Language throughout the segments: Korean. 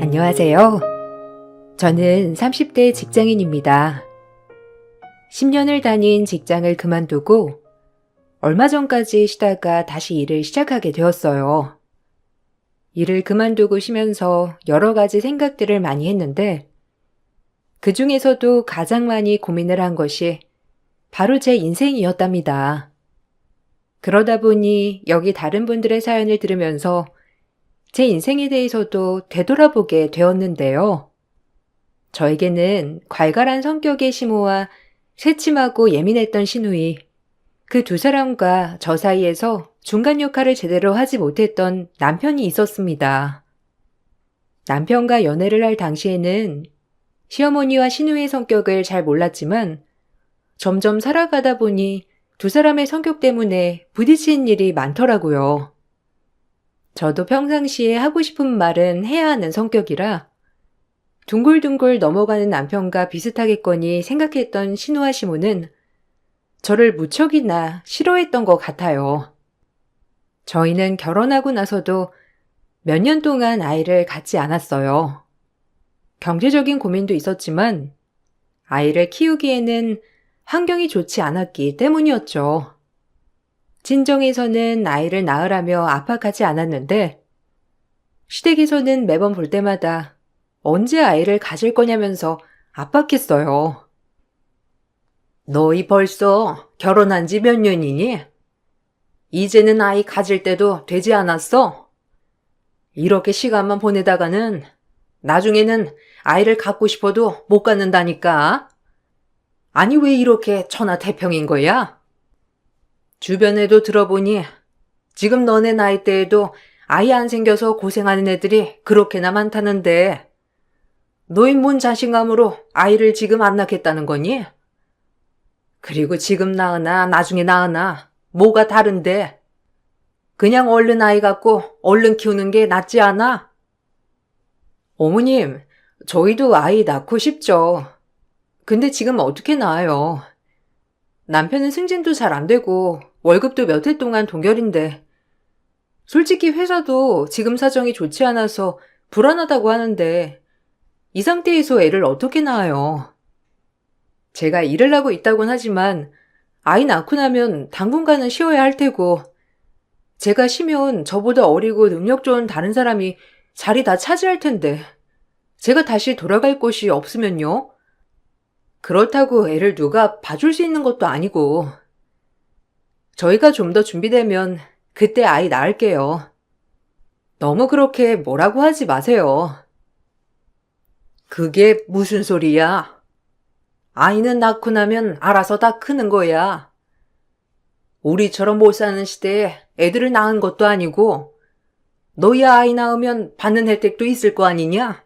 안녕하세요. 저는 30대 직장인입니다. 10년을 다닌 직장을 그만두고 얼마 전까지 쉬다가 다시 일을 시작하게 되었어요. 일을 그만두고 쉬면서 여러 가지 생각들을 많이 했는데 그 중에서도 가장 많이 고민을 한 것이 바로 제 인생이었답니다. 그러다 보니 여기 다른 분들의 사연을 들으면서 제 인생에 대해서도 되돌아보게 되었는데요. 저에게는 괄괄한 성격의 시모와 새침하고 예민했던 시누이, 그 두 사람과 저 사이에서 중간 역할을 제대로 하지 못했던 남편이 있었습니다. 남편과 연애를 할 당시에는 시어머니와 시누이의 성격을 잘 몰랐지만 점점 살아가다 보니 두 사람의 성격 때문에 부딪히는 일이 많더라고요. 저도 평상시에 하고 싶은 말은 해야 하는 성격이라 둥글둥글 넘어가는 남편과 비슷하겠거니 생각했던 시누와 시모는 저를 무척이나 싫어했던 것 같아요. 저희는 결혼하고 나서도 몇 년 동안 아이를 갖지 않았어요. 경제적인 고민도 있었지만 아이를 키우기에는 환경이 좋지 않았기 때문이었죠. 친정에서는 아이를 낳으라며 압박하지 않았는데 시댁에서는 매번 볼 때마다 언제 아이를 가질 거냐면서 압박했어요. 너희 벌써 결혼한 지 몇 년이니? 이제는 아이 가질 때도 되지 않았어? 이렇게 시간만 보내다가는 나중에는 아이를 갖고 싶어도 못 갖는다니까. 아니 왜 이렇게 천하태평인 거야? 주변에도 들어보니 지금 너네 나이대에도 아이 안 생겨서 고생하는 애들이 그렇게나 많다는데 너희 뭔 자신감으로 아이를 지금 안 낳겠다는 거니? 그리고 지금 낳으나 나중에 낳으나 뭐가 다른데? 그냥 얼른 아이 갖고 얼른 키우는 게 낫지 않아? 어머님, 저희도 아이 낳고 싶죠. 근데 지금 어떻게 낳아요? 남편은 승진도 잘 안 되고 월급도 몇 해 동안 동결인데 솔직히 회사도 지금 사정이 좋지 않아서 불안하다고 하는데 이 상태에서 애를 어떻게 낳아요? 제가 일을 하고 있다곤 하지만 아이 낳고 나면 당분간은 쉬어야 할 테고 제가 쉬면 저보다 어리고 능력 좋은 다른 사람이 자리 다 차지할 텐데 제가 다시 돌아갈 곳이 없으면요? 그렇다고 애를 누가 봐줄 수 있는 것도 아니고 저희가 좀 더 준비되면 그때 아이 낳을게요. 너무 그렇게 뭐라고 하지 마세요. 그게 무슨 소리야? 아이는 낳고 나면 알아서 다 크는 거야. 우리처럼 못 사는 시대에 애들을 낳은 것도 아니고 너희 아이 낳으면 받는 혜택도 있을 거 아니냐?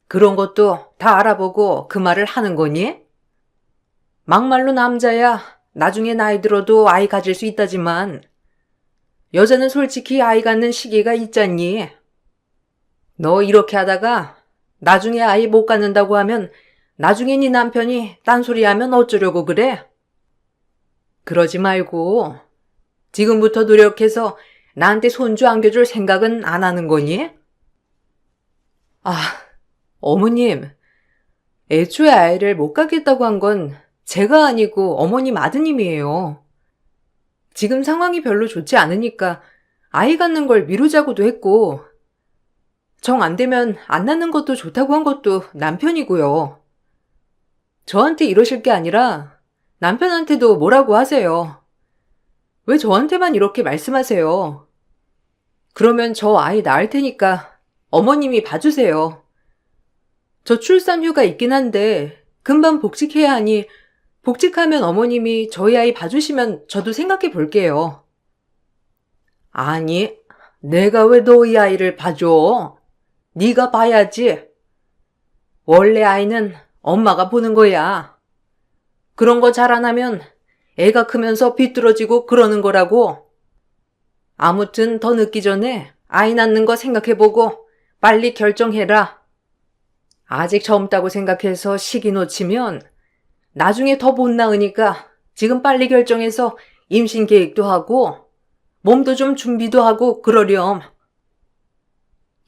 그런 것도 다 알아보고 그 말을 하는 거니? 막말로 남자야 나중에 나이 들어도 아이 가질 수 있다지만 여자는 솔직히 아이 갖는 시기가 있잖니. 너 이렇게 하다가 나중에 아이 못 갖는다고 하면 나중에 네 남편이 딴소리하면 어쩌려고 그래? 그러지 말고 지금부터 노력해서 나한테 손주 안겨줄 생각은 안 하는 거니? 아, 어머님, 애초에 아이를 못 갖겠다고 한 건 제가 아니고 어머님 아드님이에요. 지금 상황이 별로 좋지 않으니까 아이 갖는 걸 미루자고도 했고 정 안 되면 안 낳는 것도 좋다고 한 것도 남편이고요. 저한테 이러실 게 아니라 남편한테도 뭐라고 하세요. 왜 저한테만 이렇게 말씀하세요? 그러면 저 아이 낳을 테니까 어머님이 봐주세요. 저 출산휴가 있긴 한데 금방 복직해야 하니 복직하면 어머님이 저희 아이 봐주시면 저도 생각해 볼게요. 아니, 내가 왜 너희 아이를 봐줘? 네가 봐야지. 원래 아이는 엄마가 보는 거야. 그런 거 잘 안 하면 애가 크면서 비뚤어지고 그러는 거라고. 아무튼 더 늦기 전에 아이 낳는 거 생각해보고 빨리 결정해라. 아직 젊다고 생각해서 시기 놓치면 나중에 더 못 낳으니까 지금 빨리 결정해서 임신 계획도 하고 몸도 좀 준비도 하고 그러렴.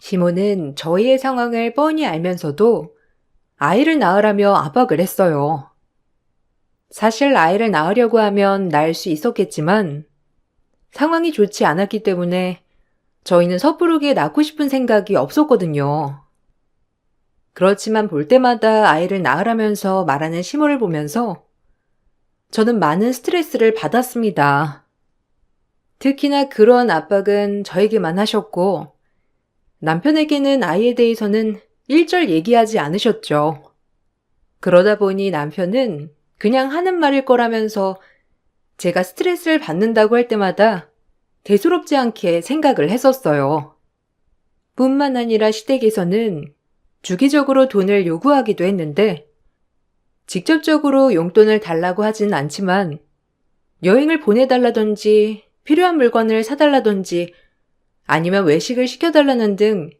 시모는 저희의 상황을 뻔히 알면서도 아이를 낳으라며 압박을 했어요. 사실 아이를 낳으려고 하면 낳을 수 있었겠지만 상황이 좋지 않았기 때문에 저희는 섣부르게 낳고 싶은 생각이 없었거든요. 그렇지만 볼 때마다 아이를 낳으라면서 말하는 시모를 보면서 저는 많은 스트레스를 받았습니다. 특히나 그런 압박은 저에게만 하셨고 남편에게는 아이에 대해서는 일절 얘기하지 않으셨죠. 그러다 보니 남편은 그냥 하는 말일 거라면서 제가 스트레스를 받는다고 할 때마다 대수롭지 않게 생각을 했었어요. 뿐만 아니라 시댁에서는 주기적으로 돈을 요구하기도 했는데 직접적으로 용돈을 달라고 하진 않지만 여행을 보내달라든지 필요한 물건을 사달라든지 아니면 외식을 시켜달라는 등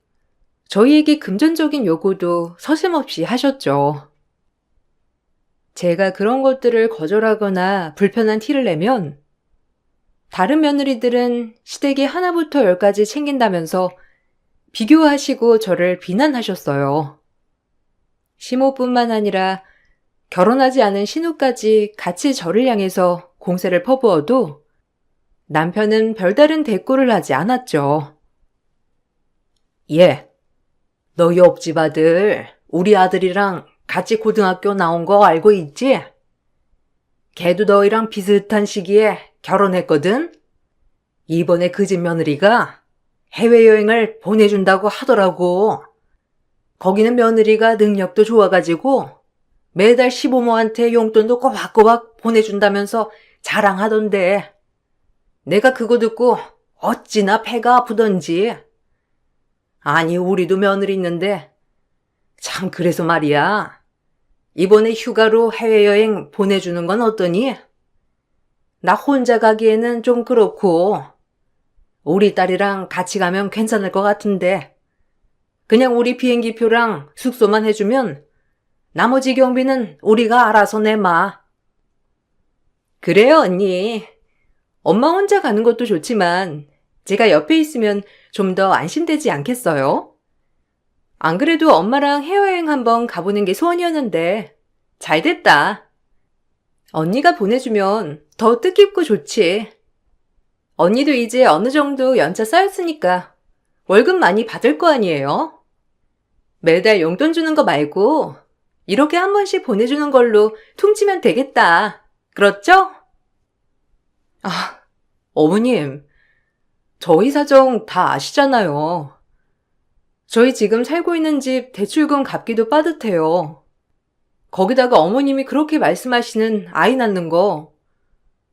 저희에게 금전적인 요구도 서슴없이 하셨죠. 제가 그런 것들을 거절하거나 불편한 티를 내면 다른 며느리들은 시댁이 하나부터 열까지 챙긴다면서 비교하시고 저를 비난하셨어요. 시모뿐만 아니라 결혼하지 않은 신우까지 같이 저를 향해서 공세를 퍼부어도 남편은 별다른 대꾸를 하지 않았죠. 예, 너 옆집 아들, 우리 아들이랑 같이 고등학교 나온 거 알고 있지? 걔도 너희랑 비슷한 시기에 결혼했거든? 이번에 그 집 며느리가 해외여행을 보내준다고 하더라고. 거기는 며느리가 능력도 좋아가지고 매달 시부모한테 용돈도 꼬박꼬박 보내준다면서 자랑하던데 내가 그거 듣고 어찌나 배가 아프던지. 아니 우리도 며느리 있는데 참 그래서 말이야. 이번에 휴가로 해외여행 보내주는 건 어떠니? 나 혼자 가기에는 좀 그렇고 우리 딸이랑 같이 가면 괜찮을 것 같은데 그냥 우리 비행기표랑 숙소만 해주면 나머지 경비는 우리가 알아서 내마. 그래요 언니. 엄마 혼자 가는 것도 좋지만 제가 옆에 있으면 좀 더 안심되지 않겠어요? 안 그래도 엄마랑 해외여행 한번 가보는 게 소원이었는데 잘 됐다. 언니가 보내주면 더 뜻깊고 좋지. 언니도 이제 어느 정도 연차 쌓였으니까 월급 많이 받을 거 아니에요? 매달 용돈 주는 거 말고 이렇게 한 번씩 보내주는 걸로 퉁치면 되겠다. 그렇죠? 아, 어머님, 저희 사정 다 아시잖아요. 저희 지금 살고 있는 집 대출금 갚기도 빠듯해요. 거기다가 어머님이 그렇게 말씀하시는 아이 낳는 거,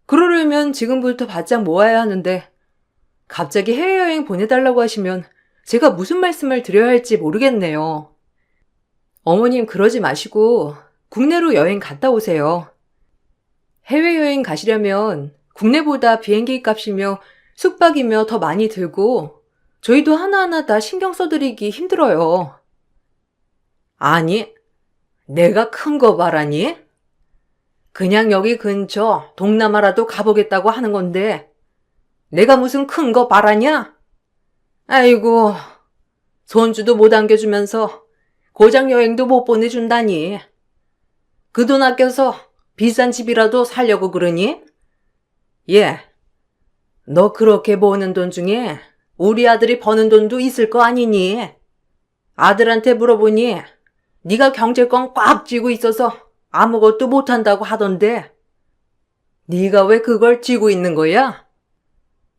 그러려면 지금부터 바짝 모아야 하는데 갑자기 해외여행 보내달라고 하시면 제가 무슨 말씀을 드려야 할지 모르겠네요. 어머님 그러지 마시고 국내로 여행 갔다 오세요. 해외여행 가시려면 국내보다 비행기 값이며 숙박이며 더 많이 들고 저희도 하나하나 다 신경 써드리기 힘들어요. 아니, 내가 큰 거 바라니? 그냥 여기 근처 동남아라도 가보겠다고 하는 건데 내가 무슨 큰 거 바라냐? 아이고, 손주도 못 안겨주면서 고장 여행도 못 보내준다니. 그 돈 아껴서 비싼 집이라도 살려고 그러니? 예, 너 그렇게 버는 돈 중에 우리 아들이 버는 돈도 있을 거 아니니? 아들한테 물어보니 네가 경제권 꽉 쥐고 있어서 아무것도 못한다고 하던데 네가 왜 그걸 쥐고 있는 거야?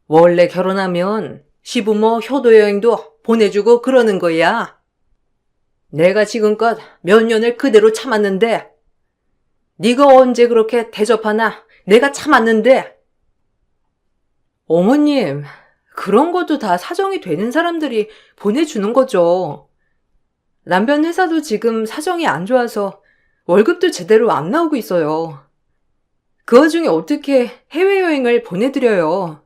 원래 결혼하면 시부모 효도여행도 보내주고 그러는 거야. 내가 지금껏 몇 년을 그대로 참았는데 네가 언제 그렇게 대접하나 내가 참았는데. 어머님, 그런 것도 다 사정이 되는 사람들이 보내주는 거죠. 남편 회사도 지금 사정이 안 좋아서 월급도 제대로 안 나오고 있어요. 그 와중에 어떻게 해외여행을 보내드려요.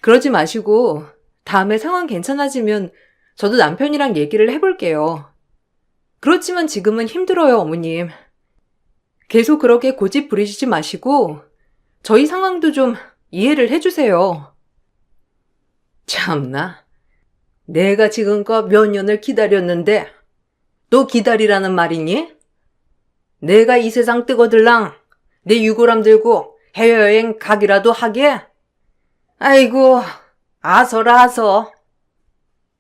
그러지 마시고 다음에 상황 괜찮아지면 저도 남편이랑 얘기를 해볼게요. 그렇지만 지금은 힘들어요, 어머님. 계속 그렇게 고집 부리시지 마시고 저희 상황도 좀 이해를 해주세요. 참나. 내가 지금껏 몇 년을 기다렸는데 또 기다리라는 말이니? 내가 이 세상 뜨거들랑 내 유골함 들고 해외여행 가기라도 하게? 아이고, 아서라 아서.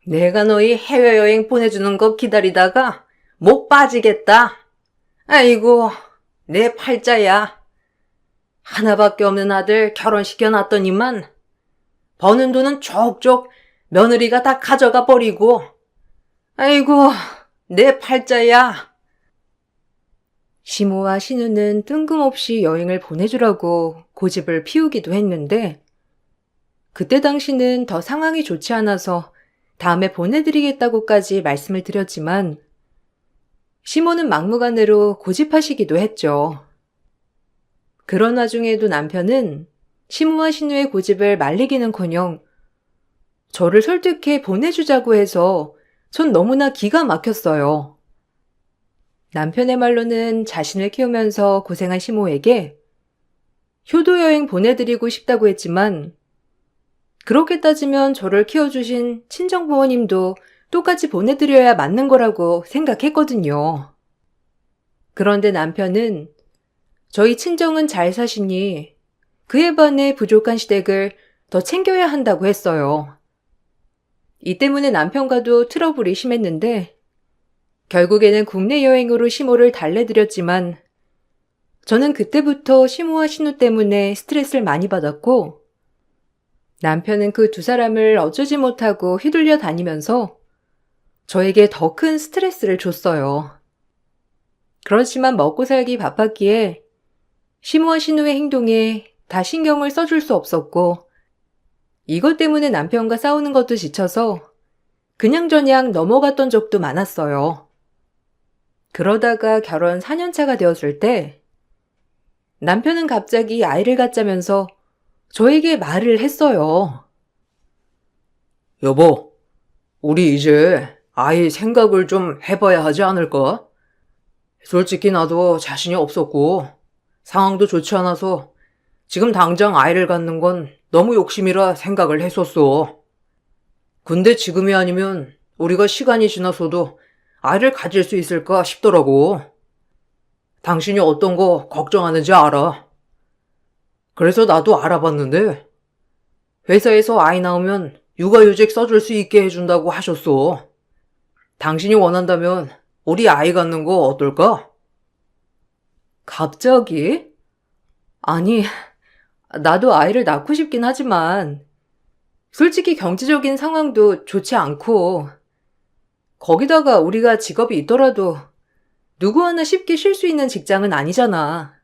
내가 너희 해외여행 보내주는 거 기다리다가 목 빠지겠다. 아이고, 내 팔자야. 하나밖에 없는 아들 결혼시켜놨더니만 버는 돈은 족족 며느리가 다 가져가 버리고. 아이고, 내 팔자야. 시모와 신우는 뜬금없이 여행을 보내주라고 고집을 피우기도 했는데 그때 당시는 더 상황이 좋지 않아서 다음에 보내드리겠다고까지 말씀을 드렸지만 시모는 막무가내로 고집하시기도 했죠. 그런 와중에도 남편은 시모와 신우의 고집을 말리기는커녕 저를 설득해 보내주자고 해서 전 너무나 기가 막혔어요. 남편의 말로는 자신을 키우면서 고생한 시모에게 효도여행 보내드리고 싶다고 했지만 그렇게 따지면 저를 키워주신 친정부모님도 똑같이 보내드려야 맞는 거라고 생각했거든요. 그런데 남편은 저희 친정은 잘 사시니 그에 반해 부족한 시댁을 더 챙겨야 한다고 했어요. 이 때문에 남편과도 트러블이 심했는데 결국에는 국내 여행으로 시모를 달래드렸지만 저는 그때부터 시모와 신우 때문에 스트레스를 많이 받았고 남편은 그 두 사람을 어쩌지 못하고 휘둘려 다니면서 저에게 더 큰 스트레스를 줬어요. 그렇지만 먹고 살기 바빴기에 시모와 신우의 행동에 다 신경을 써줄 수 없었고 이것 때문에 남편과 싸우는 것도 지쳐서 그냥저냥 넘어갔던 적도 많았어요. 그러다가 결혼 4년차가 되었을 때 남편은 갑자기 아이를 갖자면서 저에게 말을 했어요. 여보, 우리 이제 아이 생각을 좀 해봐야 하지 않을까? 솔직히 나도 자신이 없었고 상황도 좋지 않아서 지금 당장 아이를 갖는 건 너무 욕심이라 생각을 했었어. 근데 지금이 아니면 우리가 시간이 지나서도 아이를 가질 수 있을까 싶더라고. 당신이 어떤 거 걱정하는지 알아. 그래서 나도 알아봤는데 회사에서 아이 낳으면 육아휴직 써줄 수 있게 해준다고 하셨어. 당신이 원한다면 우리 아이 갖는 거 어떨까? 갑자기? 아니, 나도 아이를 낳고 싶긴 하지만 솔직히 경제적인 상황도 좋지 않고 거기다가 우리가 직업이 있더라도 누구 하나 쉽게 쉴 수 있는 직장은 아니잖아.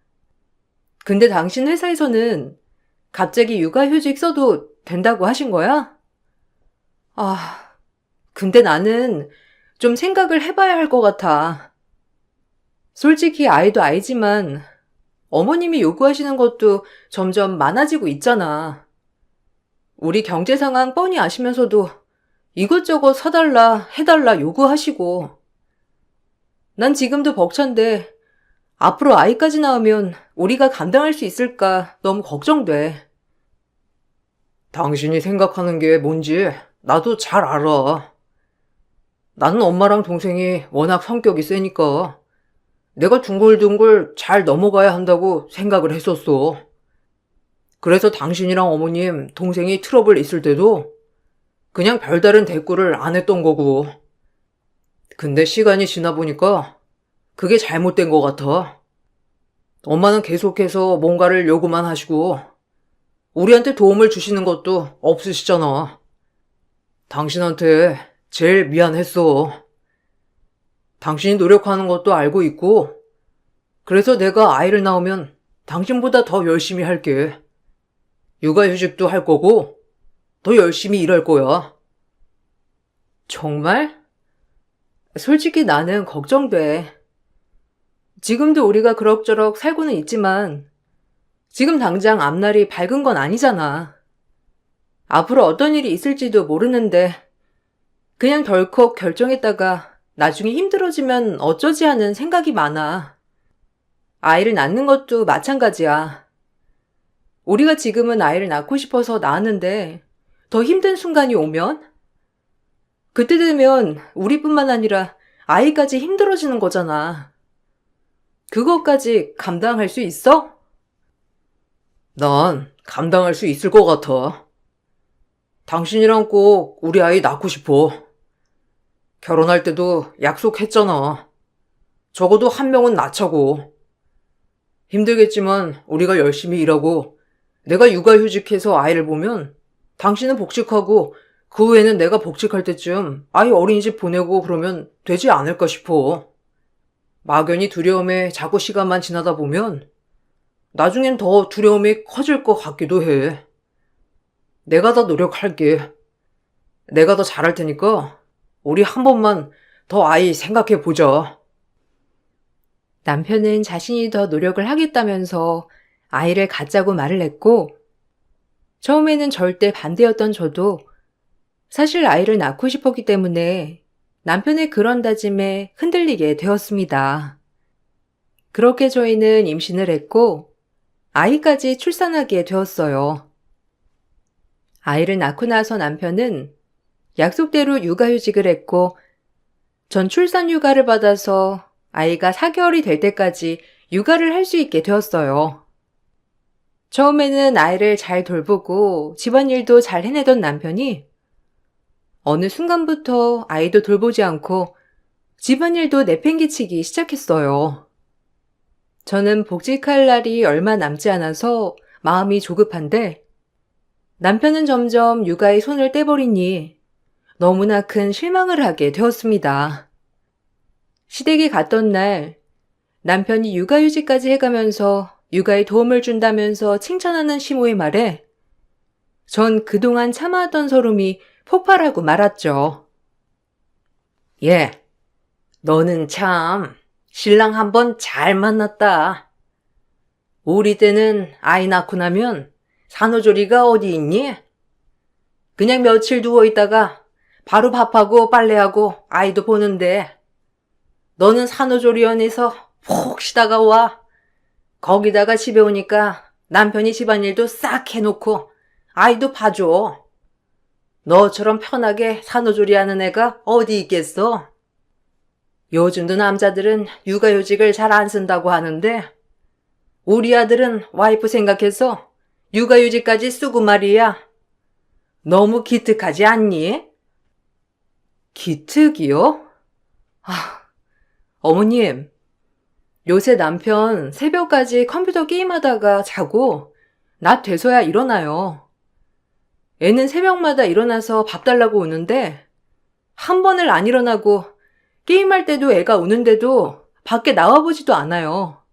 근데 당신 회사에서는 갑자기 육아휴직 써도 된다고 하신 거야? 근데 나는 좀 생각을 해봐야 할 것 같아. 솔직히 아이도 아이지만 어머님이 요구하시는 것도 점점 많아지고 있잖아. 우리 경제 상황 뻔히 아시면서도 이것저것 사달라, 해달라 요구하시고. 난 지금도 벅찬데 앞으로 아이까지 낳으면 우리가 감당할 수 있을까 너무 걱정돼. 당신이 생각하는 게 뭔지 나도 잘 알아. 나는 엄마랑 동생이 워낙 성격이 세니까 내가 둥글둥글 잘 넘어가야 한다고 생각을 했었어. 그래서 당신이랑 어머님, 동생이 트러블 있을 때도 그냥 별다른 대꾸를 안 했던 거고. 근데 시간이 지나 보니까 그게 잘못된 것 같아. 엄마는 계속해서 뭔가를 요구만 하시고 우리한테 도움을 주시는 것도 없으시잖아. 당신한테 제일 미안했어. 당신이 노력하는 것도 알고 있고 그래서 내가 아이를 낳으면 당신보다 더 열심히 할게. 육아휴직도 할 거고 더 열심히 일할 거야. 정말? 솔직히 나는 걱정돼. 지금도 우리가 그럭저럭 살고는 있지만 지금 당장 앞날이 밝은 건 아니잖아. 앞으로 어떤 일이 있을지도 모르는데 그냥 덜컥 결정했다가 나중에 힘들어지면 어쩌지 하는 생각이 많아. 아이를 낳는 것도 마찬가지야. 우리가 지금은 아이를 낳고 싶어서 낳았는데 더 힘든 순간이 오면? 그때 되면 우리뿐만 아니라 아이까지 힘들어지는 거잖아. 그것까지 감당할 수 있어? 난 감당할 수 있을 것 같아. 당신이랑 꼭 우리 아이 낳고 싶어. 결혼할 때도 약속했잖아. 적어도 한 명은 낳자고. 힘들겠지만 우리가 열심히 일하고 내가 육아휴직해서 아이를 보면 당신은 복직하고 그 후에는 내가 복직할 때쯤 아이 어린이집 보내고 그러면 되지 않을까 싶어. 막연히 두려움에 자꾸 시간만 지나다 보면 나중엔 더 두려움이 커질 것 같기도 해. 내가 더 노력할게. 내가 더 잘할 테니까 우리 한 번만 더 아이 생각해 보자. 남편은 자신이 더 노력을 하겠다면서 아이를 갖자고 말을 했고, 처음에는 절대 반대였던 저도 사실 아이를 낳고 싶었기 때문에 남편의 그런 다짐에 흔들리게 되었습니다. 그렇게 저희는 임신을 했고, 아이까지 출산하게 되었어요. 아이를 낳고 나서 남편은 약속대로 육아휴직을 했고, 전 출산 휴가를 받아서 아이가 4개월이 될 때까지 육아를 할 수 있게 되었어요. 처음에는 아이를 잘 돌보고 집안일도 잘 해내던 남편이 어느 순간부터 아이도 돌보지 않고 집안일도 내팽개치기 시작했어요. 저는 복직할 날이 얼마 남지 않아서 마음이 조급한데 남편은 점점 육아에 손을 떼버리니 너무나 큰 실망을 하게 되었습니다. 시댁에 갔던 날 남편이 육아휴직까지 해가면서 육아에 도움을 준다면서 칭찬하는 시모의 말에 전 그동안 참아왔던 서름이 폭발하고 말았죠. 예, 너는 참 신랑 한 번 잘 만났다. 우리 때는 아이 낳고 나면 산후조리가 어디 있니? 그냥 며칠 누워있다가 바로 밥하고 빨래하고 아이도 보는데 너는 산후조리원에서 푹 쉬다가 와. 거기다가 집에 오니까 남편이 집안일도 싹 해놓고 아이도 봐줘. 너처럼 편하게 산후조리하는 애가 어디 있겠어? 요즘도 남자들은 육아휴직을 잘 안 쓴다고 하는데 우리 아들은 와이프 생각해서 육아휴직까지 쓰고 말이야. 너무 기특하지 않니? 기특이요? 어머님, 요새 남편 새벽까지 컴퓨터 게임하다가 자고 낮 돼서야 일어나요. 애는 새벽마다 일어나서 밥 달라고 우는데 한 번을 안 일어나고 게임할 때도 애가 우는데도 밖에 나와보지도 않아요.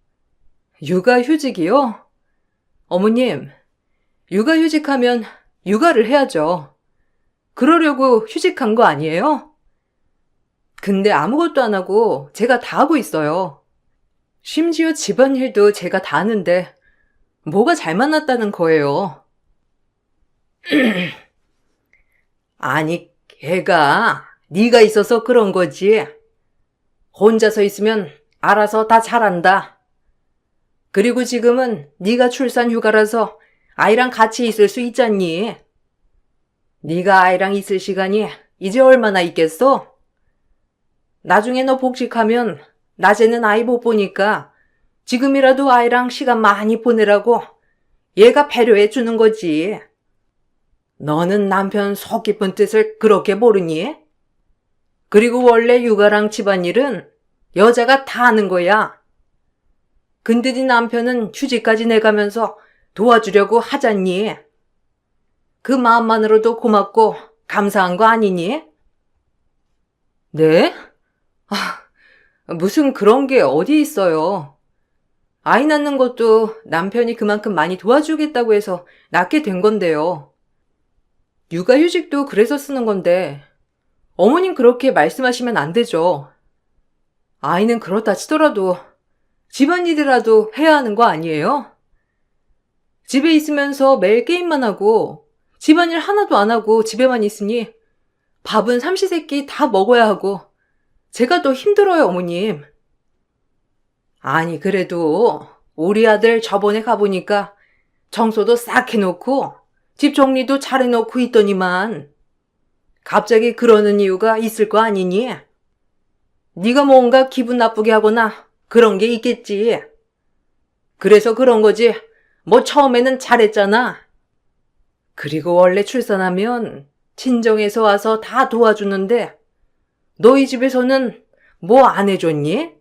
육아휴직이요? 어머님, 육아휴직하면 육아를 해야죠. 그러려고 휴직한 거 아니에요? 근데 아무것도 안 하고 제가 다 하고 있어요. 심지어 집안일도 제가 다 하는데 뭐가 잘 만났다는 거예요. 아니, 걔가 네가 있어서 그런 거지. 혼자서 있으면 알아서 다 잘한다. 그리고 지금은 네가 출산 휴가라서 아이랑 같이 있을 수 있잖니. 네가 아이랑 있을 시간이 이제 얼마나 있겠어? 나중에 너 복직하면 낮에는 아이 못 보니까 지금이라도 아이랑 시간 많이 보내라고 얘가 배려해 주는 거지. 너는 남편 속 깊은 뜻을 그렇게 모르니? 그리고 원래 육아랑 집안일은 여자가 다 하는 거야. 근데 네 남편은 휴직까지 내가면서 도와주려고 하잖니. 그 마음만으로도 고맙고 감사한 거 아니니? 네? 무슨 그런 게 어디 있어요. 아이 낳는 것도 남편이 그만큼 많이 도와주겠다고 해서 낳게 된 건데요. 육아휴직도 그래서 쓰는 건데 어머님 그렇게 말씀하시면 안 되죠. 아이는 그렇다 치더라도 집안일이라도 해야 하는 거 아니에요? 집에 있으면서 매일 게임만 하고 집안일 하나도 안 하고 집에만 있으니 밥은 삼시세끼 다 먹어야 하고 제가 더 힘들어요, 어머님. 아니, 그래도 우리 아들 저번에 가보니까 청소도 싹 해놓고 집 정리도 잘 해놓고 있더니만 갑자기 그러는 이유가 있을 거 아니니? 네가 뭔가 기분 나쁘게 하거나 그런 게 있겠지. 그래서 그런 거지. 뭐 처음에는 잘했잖아. 그리고 원래 출산하면 친정에서 와서 다 도와주는데 너희 집에서는 뭐 안 해줬니?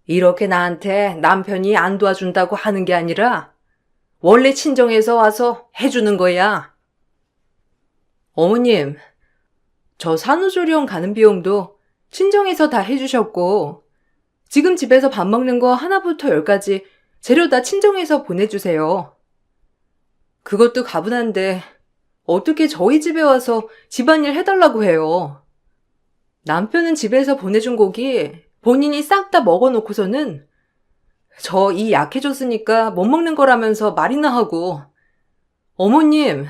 이렇게 나한테 남편이 안 도와준다고 하는 게 아니라 원래 친정에서 와서 해주는 거야. 어머님, 저 산후조리원 가는 비용도 친정에서 다 해주셨고 지금 집에서 밥 먹는 거 하나부터 열까지 재료 다 친정에서 보내주세요. 그것도 가분한데 어떻게 저희 집에 와서 집안일 해달라고 해요. 남편은 집에서 보내준 고기 본인이 싹 다 먹어놓고서는 저 이 약해졌으니까 못 먹는 거라면서 말이나 하고. 어머님,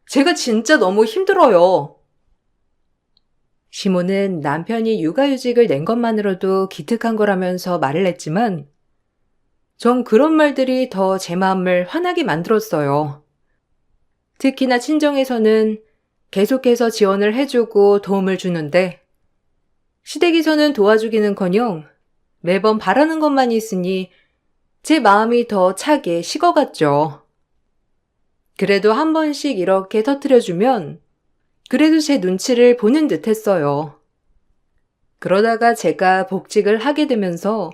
제가 진짜 너무 힘들어요. 시모는 남편이 육아휴직을 낸 것만으로도 기특한 거라면서 말을 했지만 전 그런 말들이 더 제 마음을 화나게 만들었어요. 특히나 친정에서는 계속해서 지원을 해주고 도움을 주는데 시댁에서는 도와주기는커녕 매번 바라는 것만 있으니 제 마음이 더 차게 식어갔죠. 그래도 한 번씩 이렇게 터뜨려주면 그래도 제 눈치를 보는 듯 했어요. 그러다가 제가 복직을 하게 되면서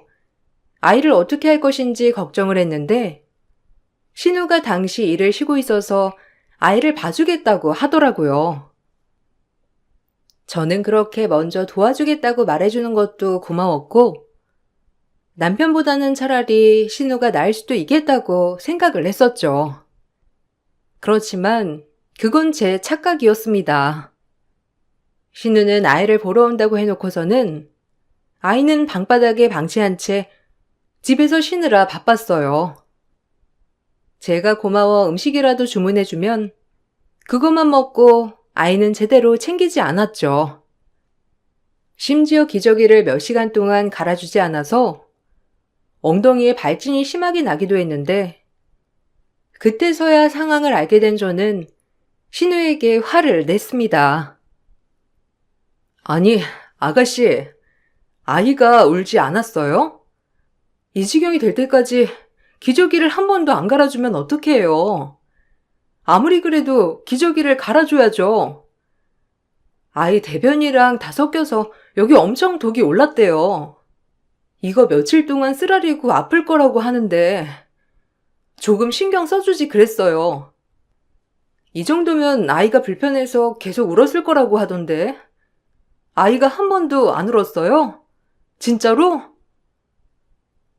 아이를 어떻게 할 것인지 걱정을 했는데 신우가 당시 일을 쉬고 있어서 아이를 봐주겠다고 하더라고요. 저는 그렇게 먼저 도와주겠다고 말해주는 것도 고마웠고 남편보다는 차라리 신우가 나을 수도 있겠다고 생각을 했었죠. 그렇지만 그건 제 착각이었습니다. 신우는 아이를 보러 온다고 해놓고서는 아이는 방바닥에 방치한 채 집에서 쉬느라 바빴어요. 제가 고마워 음식이라도 주문해주면 그것만 먹고 아이는 제대로 챙기지 않았죠. 심지어 기저귀를 몇 시간 동안 갈아주지 않아서 엉덩이에 발진이 심하게 나기도 했는데 그때서야 상황을 알게 된 저는 신우에게 화를 냈습니다. 아니, 아가씨, 아이가 울지 않았어요? 이 지경이 될 때까지 기저귀를 한 번도 안 갈아주면 어떡해요? 아무리 그래도 기저귀를 갈아줘야죠. 아이 대변이랑 다 섞여서 여기 엄청 독이 올랐대요. 이거 며칠 동안 쓰라리고 아플 거라고 하는데 조금 신경 써주지 그랬어요. 이 정도면 아이가 불편해서 계속 울었을 거라고 하던데 아이가 한 번도 안 울었어요? 진짜로?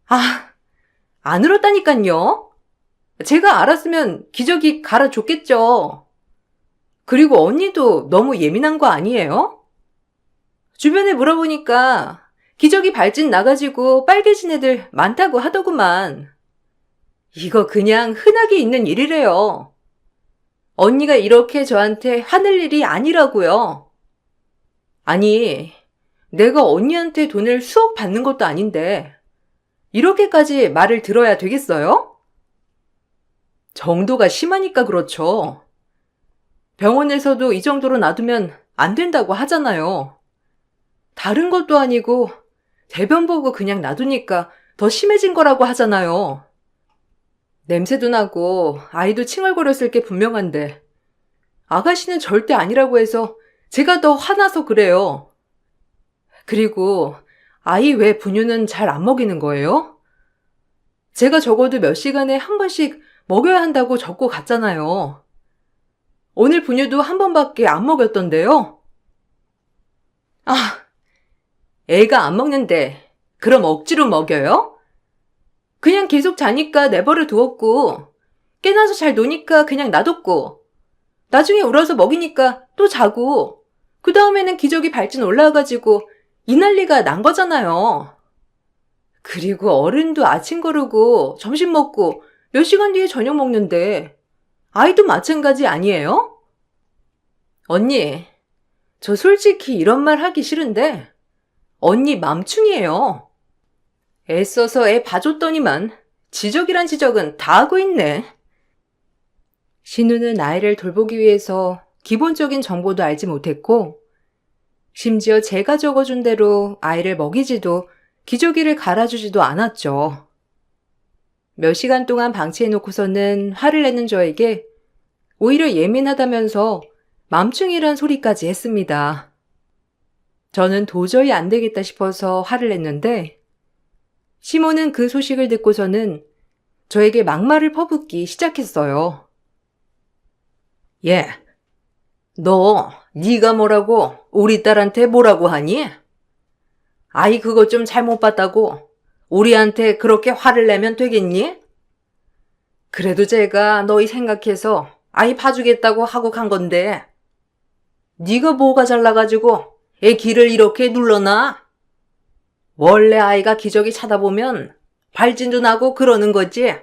아, 안 울었다니깐요. 제가 알았으면 기저귀 갈아줬겠죠. 그리고 언니도 너무 예민한 거 아니에요? 주변에 물어보니까 기저귀 발진 나가지고 빨개진 애들 많다고 하더구만. 이거 그냥 흔하게 있는 일이래요. 언니가 이렇게 저한테 화낼 일이 아니라고요. 아니, 내가 언니한테 돈을 수억 받는 것도 아닌데 이렇게까지 말을 들어야 되겠어요? 정도가 심하니까 그렇죠. 병원에서도 이 정도로 놔두면 안 된다고 하잖아요. 다른 것도 아니고 대변 보고 그냥 놔두니까 더 심해진 거라고 하잖아요. 냄새도 나고 아이도 칭얼거렸을 게 분명한데 아가씨는 절대 아니라고 해서 제가 더 화나서 그래요. 그리고 아이 왜 분유는 잘 안 먹이는 거예요? 제가 적어도 몇 시간에 한 번씩 먹여야 한다고 적고 갔잖아요. 오늘 분유도 한 번밖에 안 먹였던데요. 아, 애가 안 먹는데 그럼 억지로 먹여요? 그냥 계속 자니까 내버려 두었고 깨나서 잘 노니까 그냥 놔뒀고 나중에 울어서 먹이니까 또 자고 그 다음에는 기저귀 발진 올라와가지고 이 난리가 난 거잖아요. 그리고 어른도 아침 거르고 점심 먹고 몇 시간 뒤에 저녁 먹는데 아이도 마찬가지 아니에요? 언니, 저 솔직히 이런 말 하기 싫은데 언니 맘충이에요. 애써서 애 봐줬더니만 지적이란 지적은 다 하고 있네. 신우는 아이를 돌보기 위해서 기본적인 정보도 알지 못했고, 심지어 제가 적어준 대로 아이를 먹이지도 기저귀를 갈아주지도 않았죠. 몇 시간 동안 방치해놓고서는 화를 내는 저에게 오히려 예민하다면서 맘충이란 소리까지 했습니다. 저는 도저히 안 되겠다 싶어서 화를 냈는데 시모는 그 소식을 듣고서는 저에게 막말을 퍼붓기 시작했어요. 예, 너 네가 뭐라고 우리 딸한테 뭐라고 하니? 아이 그거 좀 잘못 봤다고 우리한테 그렇게 화를 내면 되겠니? 그래도 제가 너희 생각해서 아이 봐주겠다고 하고 간 건데 네가 뭐가 잘나가지고 애 귀를 이렇게 눌러놔? 원래 아이가 기저귀 찾아보면 발진도 나고 그러는 거지.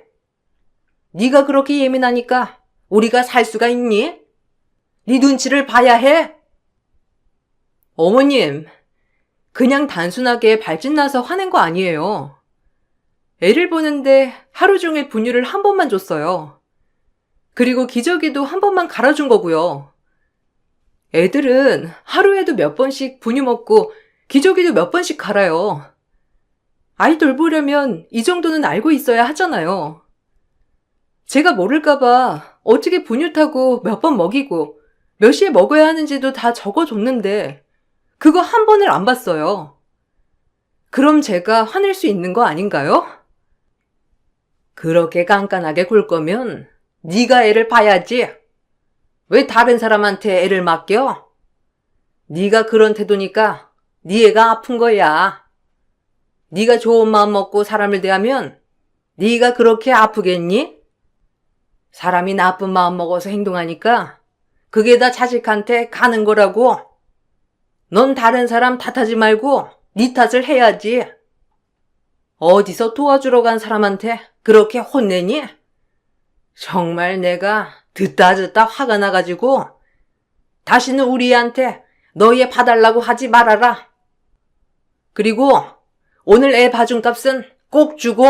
네가 그렇게 예민하니까 우리가 살 수가 있니? 네 눈치를 봐야 해. 어머님, 그냥 단순하게 발진나서 화낸 거 아니에요. 애를 보는데 하루 종일 분유를 한 번만 줬어요. 그리고 기저귀도 한 번만 갈아준 거고요. 애들은 하루에도 몇 번씩 분유 먹고 기저귀도 몇 번씩 갈아요. 아이 돌보려면 이 정도는 알고 있어야 하잖아요. 제가 모를까봐 어떻게 분유 타고 몇 번 먹이고 몇 시에 먹어야 하는지도 다 적어줬는데 그거 한 번을 안 봤어요. 그럼 제가 화낼 수 있는 거 아닌가요? 그렇게 깐깐하게 굴 거면 네가 애를 봐야지. 왜 다른 사람한테 애를 맡겨? 네가 그런 태도니까 네 애가 아픈 거야. 네가 좋은 마음 먹고 사람을 대하면 네가 그렇게 아프겠니? 사람이 나쁜 마음 먹어서 행동하니까 그게 다 자식한테 가는 거라고. 넌 다른 사람 탓하지 말고 네 탓을 해야지. 어디서 도와주러 간 사람한테 그렇게 혼내니? 정말 내가 듣다 화가 나가지고 다시는 우리한테 너희 애 봐달라고 하지 말아라. 그리고 오늘 애 봐준 값은 꼭 주고.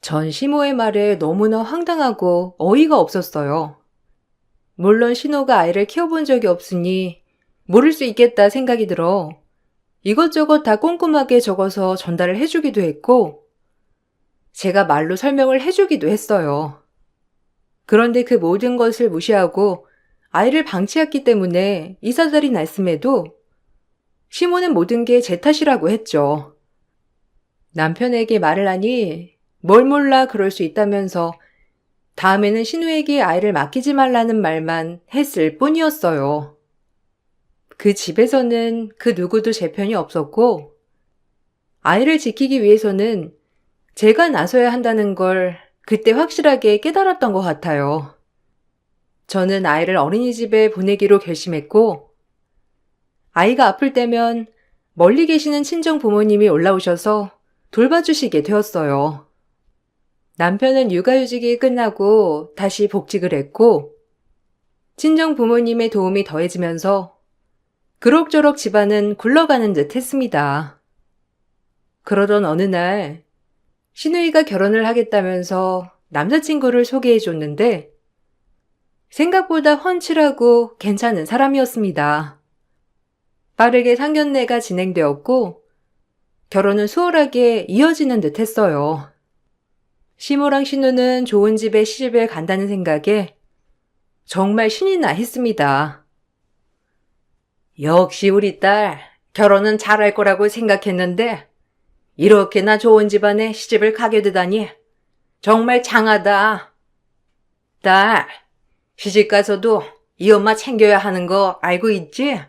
전 시모의 말에 너무나 황당하고 어이가 없었어요. 물론 신호가 아이를 키워본 적이 없으니 모를 수 있겠다 생각이 들어 이것저것 다 꼼꼼하게 적어서 전달을 해주기도 했고 제가 말로 설명을 해주기도 했어요. 그런데 그 모든 것을 무시하고 아이를 방치했기 때문에 이사들이 날씀에도 시모는 모든 게 제 탓이라고 했죠. 남편에게 말을 하니 뭘 몰라 그럴 수 있다면서 다음에는 신우에게 아이를 맡기지 말라는 말만 했을 뿐이었어요. 그 집에서는 그 누구도 제 편이 없었고 아이를 지키기 위해서는 제가 나서야 한다는 걸 그때 확실하게 깨달았던 것 같아요. 저는 아이를 어린이집에 보내기로 결심했고 아이가 아플 때면 멀리 계시는 친정 부모님이 올라오셔서 돌봐주시게 되었어요. 남편은 육아휴직이 끝나고 다시 복직을 했고 친정 부모님의 도움이 더해지면서 그럭저럭 집안은 굴러가는 듯 했습니다. 그러던 어느 날 신우이가 결혼을 하겠다면서 남자친구를 소개해줬는데 생각보다 훤칠하고 괜찮은 사람이었습니다. 빠르게 상견례가 진행되었고 결혼은 수월하게 이어지는 듯 했어요. 시모랑 신우는 좋은 집에 시집을 간다는 생각에 정말 신이 나 했습니다. 역시 우리 딸 결혼은 잘할 거라고 생각했는데 이렇게나 좋은 집안에 시집을 가게 되다니 정말 장하다. 딸, 시집 가서도 이 엄마 챙겨야 하는 거 알고 있지?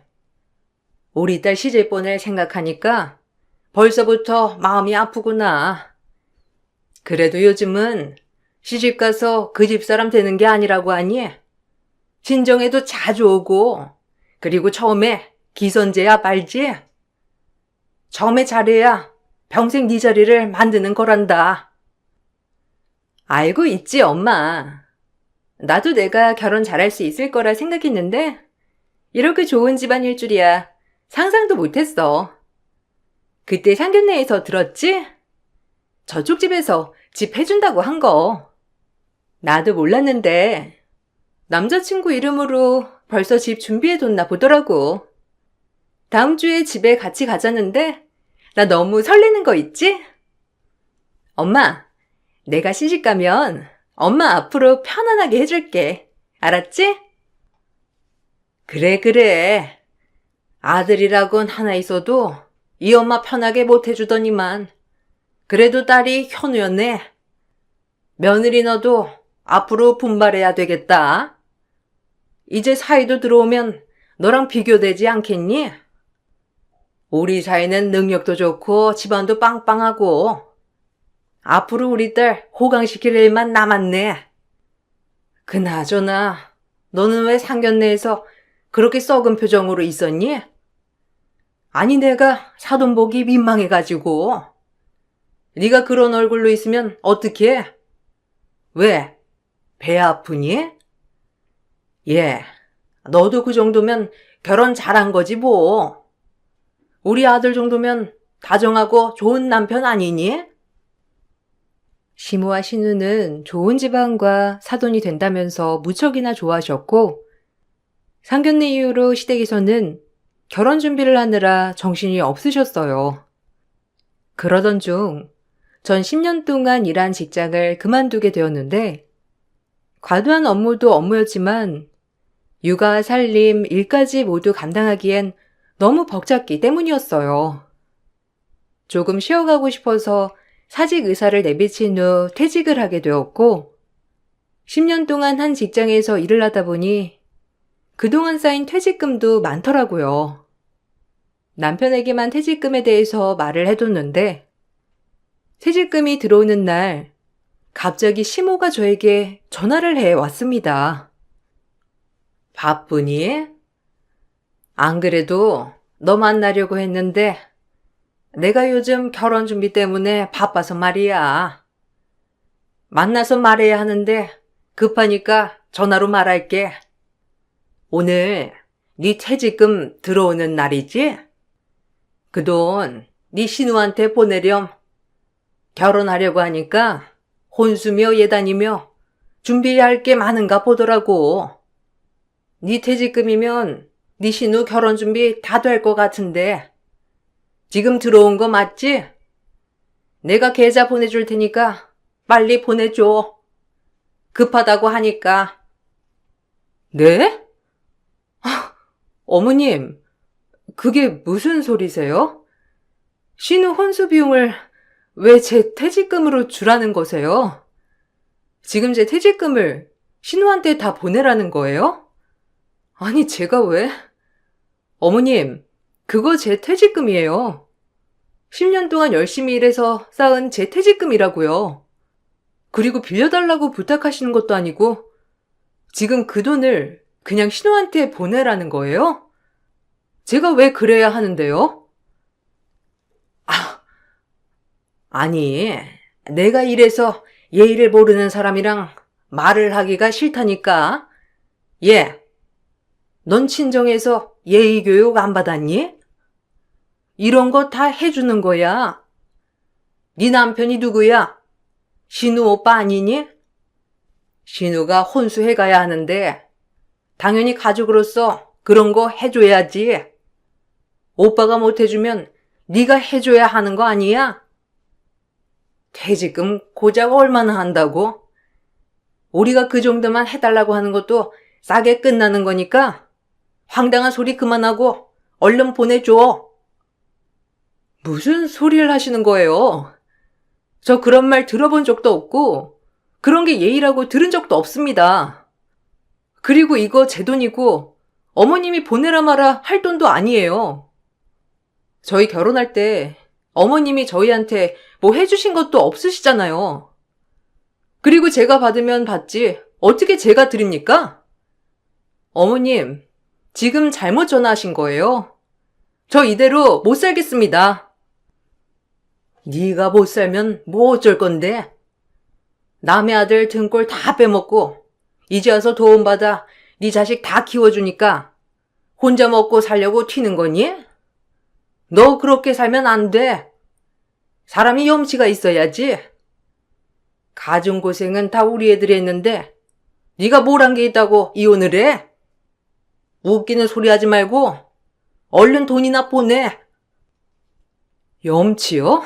우리 딸 시집 보낼 생각하니까 벌써부터 마음이 아프구나. 그래도 요즘은 시집 가서 그 집사람 되는 게 아니라고 하니 친정에도 자주 오고 그리고 처음에 기선제압 알지? 처음에 잘해야 평생 네 자리를 만드는 거란다. 알고 있지, 엄마. 나도 내가 결혼 잘할 수 있을 거라 생각했는데 이렇게 좋은 집안일 줄이야 상상도 못했어. 그때 상견례에서 들었지? 저쪽 집에서 집 해준다고 한 거. 나도 몰랐는데 남자친구 이름으로 벌써 집 준비해뒀나 보더라고. 다음 주에 집에 같이 가자는데 나 너무 설레는 거 있지? 엄마, 내가 시집 가면 엄마 앞으로 편안하게 해줄게. 알았지? 그래. 아들이라곤 하나 있어도 이 엄마 편하게 못 해주더니만. 그래도 딸이 현우였네. 며느리 너도 앞으로 분발해야 되겠다. 이제 사이도 들어오면 너랑 비교되지 않겠니? 우리 사이는 능력도 좋고 집안도 빵빵하고 앞으로 우리 딸 호강시킬 일만 남았네. 그나저나 너는 왜 상견례에서 그렇게 썩은 표정으로 있었니? 아니 내가 사돈 보기 민망해가지고. 네가 그런 얼굴로 있으면 어떡해? 왜? 배 아프니? 예, 너도 그 정도면 결혼 잘한 거지 뭐. 우리 아들 정도면 다정하고 좋은 남편 아니니? 시모와 신우는 좋은 집안과 사돈이 된다면서 무척이나 좋아하셨고 상견례 이후로 시댁에서는 결혼 준비를 하느라 정신이 없으셨어요. 그러던 중 전 10년 동안 일한 직장을 그만두게 되었는데 과도한 업무도 업무였지만 육아, 살림, 일까지 모두 감당하기엔 너무 벅찼기 때문이었어요. 조금 쉬어가고 싶어서 사직 의사를 내비친 후 퇴직을 하게 되었고 10년 동안 한 직장에서 일을 하다 보니 그동안 쌓인 퇴직금도 많더라고요. 남편에게만 퇴직금에 대해서 말을 해뒀는데 퇴직금이 들어오는 날 갑자기 시모가 저에게 전화를 해 왔습니다. 바쁘니? 안 그래도 너 만나려고 했는데 내가 요즘 결혼 준비 때문에 바빠서 말이야. 만나서 말해야 하는데 급하니까 전화로 말할게. 오늘 네 퇴직금 들어오는 날이지? 그 돈 네 신우한테 보내렴. 결혼하려고 하니까 혼수며 예단이며 준비해야 할 게 많은가 보더라고. 네 퇴직금이면 네 신우 결혼 준비 다 될 것 같은데 지금 들어온 거 맞지? 내가 계좌 보내줄 테니까 빨리 보내줘. 급하다고 하니까. 네? 어머님, 그게 무슨 소리세요? 신우 혼수 비용을 왜 제 퇴직금으로 주라는 거세요? 지금 제 퇴직금을 신우한테 다 보내라는 거예요? 아니, 제가 왜? 어머님, 그거 제 퇴직금이에요. 10년 동안 열심히 일해서 쌓은 제 퇴직금이라고요. 그리고 빌려달라고 부탁하시는 것도 아니고 지금 그 돈을 그냥 신우한테 보내라는 거예요? 제가 왜 그래야 하는데요? 아니, 내가 이래서 예의를 모르는 사람이랑 말을 하기가 싫다니까. 넌 친정에서 예의 교육 안 받았니? 이런 거 다 해주는 거야. 네 남편이 누구야? 신우 오빠 아니니? 신우가 혼수해 가야 하는데 당연히 가족으로서 그런 거 해줘야지. 오빠가 못 해주면 네가 해줘야 하는 거 아니야? 퇴직금 고작 얼마나 한다고? 우리가 그 정도만 해달라고 하는 것도 싸게 끝나는 거니까 황당한 소리 그만하고 얼른 보내줘. 무슨 소리를 하시는 거예요? 저 그런 말 들어본 적도 없고 그런 게 예의라고 들은 적도 없습니다. 그리고 이거 제 돈이고 어머님이 보내라 마라 할 돈도 아니에요. 저희 결혼할 때 어머님이 저희한테 뭐 해주신 것도 없으시잖아요. 그리고 제가 받으면 받지 어떻게 제가 드립니까? 어머님, 지금 잘못 전화하신 거예요. 저 이대로 못 살겠습니다. 네가 못 살면 뭐 어쩔 건데? 남의 아들 등골 다 빼먹고 이제 와서 도움받아 네 자식 다 키워주니까 혼자 먹고 살려고 튀는 거니? 너 그렇게 살면 안 돼. 사람이 염치가 있어야지. 가중고생은 다 우리 애들이 했는데 네가 뭘 한 게 있다고 이혼을 해? 웃기는 소리 하지 말고 얼른 돈이나 보내. 염치요?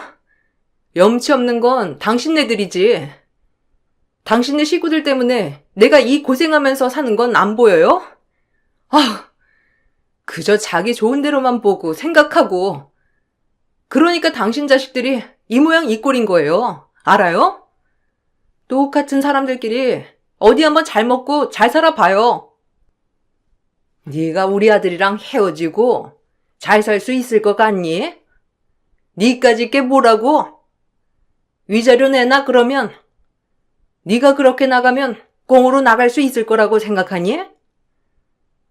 염치 없는 건 당신네들이지. 당신네 식구들 때문에 내가 이 고생하면서 사는 건 안 보여요? 아, 그저 자기 좋은 대로만 보고 생각하고. 그러니까 당신 자식들이 이 모양 이 꼴인 거예요. 알아요? 똑같은 사람들끼리 어디 한번 잘 먹고 잘 살아봐요. 네가 우리 아들이랑 헤어지고 잘 살 수 있을 것 같니? 네까짓 게 뭐라고? 위자료 내놔 그러면. 네가 그렇게 나가면 꽁으로 나갈 수 있을 거라고 생각하니?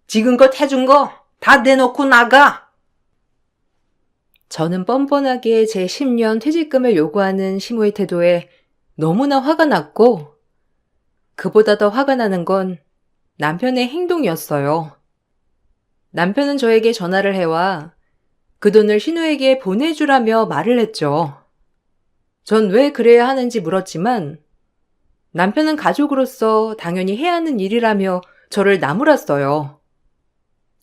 지금껏 해준 거 다 내놓고 나가. 저는 뻔뻔하게 제 10년 퇴직금을 요구하는 시모의 태도에 너무나 화가 났고, 그보다 더 화가 나는 건 남편의 행동이었어요. 남편은 저에게 전화를 해와 그 돈을 신우에게 보내주라며 말을 했죠. 전 왜 그래야 하는지 물었지만 남편은 가족으로서 당연히 해야 하는 일이라며 저를 나무랐어요.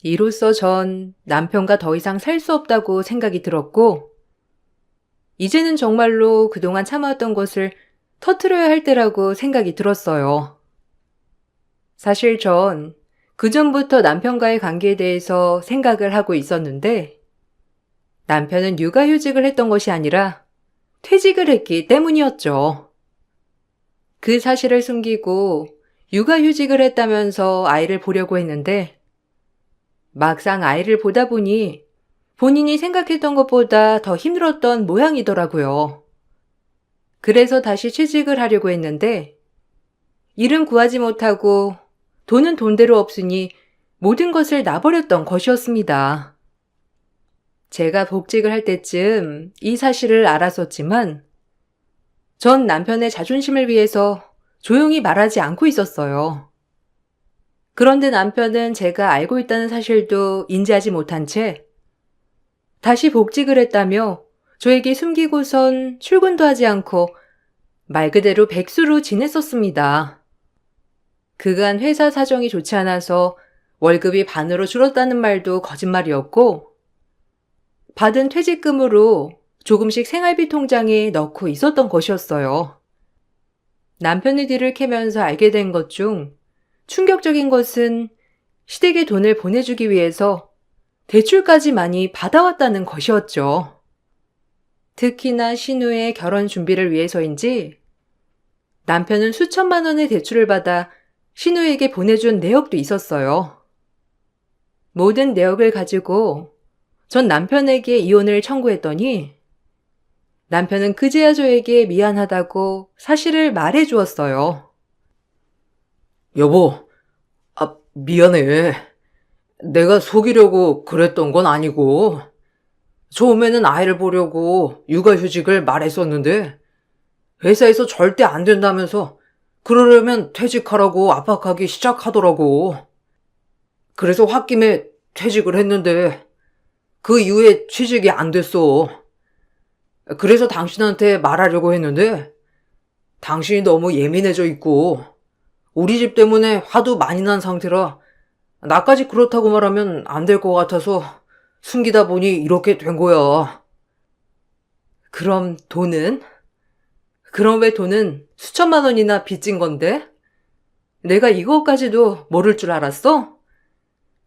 이로써 전 남편과 더 이상 살 수 없다고 생각이 들었고, 이제는 정말로 그동안 참아왔던 것을 터트려야 할 때라고 생각이 들었어요. 사실 전 그전부터 남편과의 관계에 대해서 생각을 하고 있었는데, 남편은 육아휴직을 했던 것이 아니라 퇴직을 했기 때문이었죠. 그 사실을 숨기고 육아휴직을 했다면서 아이를 보려고 했는데, 막상 아이를 보다 보니 본인이 생각했던 것보다 더 힘들었던 모양이더라고요. 그래서 다시 취직을 하려고 했는데 일은 구하지 못하고 돈은 돈대로 없으니 모든 것을 놔버렸던 것이었습니다. 제가 복직을 할 때쯤 이 사실을 알았었지만 전 남편의 자존심을 위해서 조용히 말하지 않고 있었어요. 그런데 남편은 제가 알고 있다는 사실도 인지하지 못한 채 다시 복직을 했다며 저에게 숨기고선 출근도 하지 않고 말 그대로 백수로 지냈었습니다. 그간 회사 사정이 좋지 않아서 월급이 반으로 줄었다는 말도 거짓말이었고, 받은 퇴직금으로 조금씩 생활비 통장에 넣고 있었던 것이었어요. 남편의 뒤를 캐면서 알게 된 것 중 충격적인 것은 시댁에 돈을 보내주기 위해서 대출까지 많이 받아왔다는 것이었죠. 특히나 신우의 결혼 준비를 위해서인지 남편은 수천만 원의 대출을 받아 신우에게 보내준 내역도 있었어요. 모든 내역을 가지고 전 남편에게 이혼을 청구했더니 남편은 그제야 저에게 미안하다고 사실을 말해 주었어요. 여보, 미안해. 내가 속이려고 그랬던 건 아니고, 처음에는 아이를 보려고 육아휴직을 말했었는데, 회사에서 절대 안 된다면서 그러려면 퇴직하라고 압박하기 시작하더라고. 그래서 홧김에 퇴직을 했는데, 그 이후에 취직이 안 됐어. 그래서 당신한테 말하려고 했는데, 당신이 너무 예민해져 있고, 우리 집 때문에 화도 많이 난 상태라 나까지 그렇다고 말하면 안 될 것 같아서 숨기다 보니 이렇게 된 거야. 그럼 돈은? 그럼 왜 돈은 수천만 원이나 빚진 건데? 내가 이것까지도 모를 줄 알았어?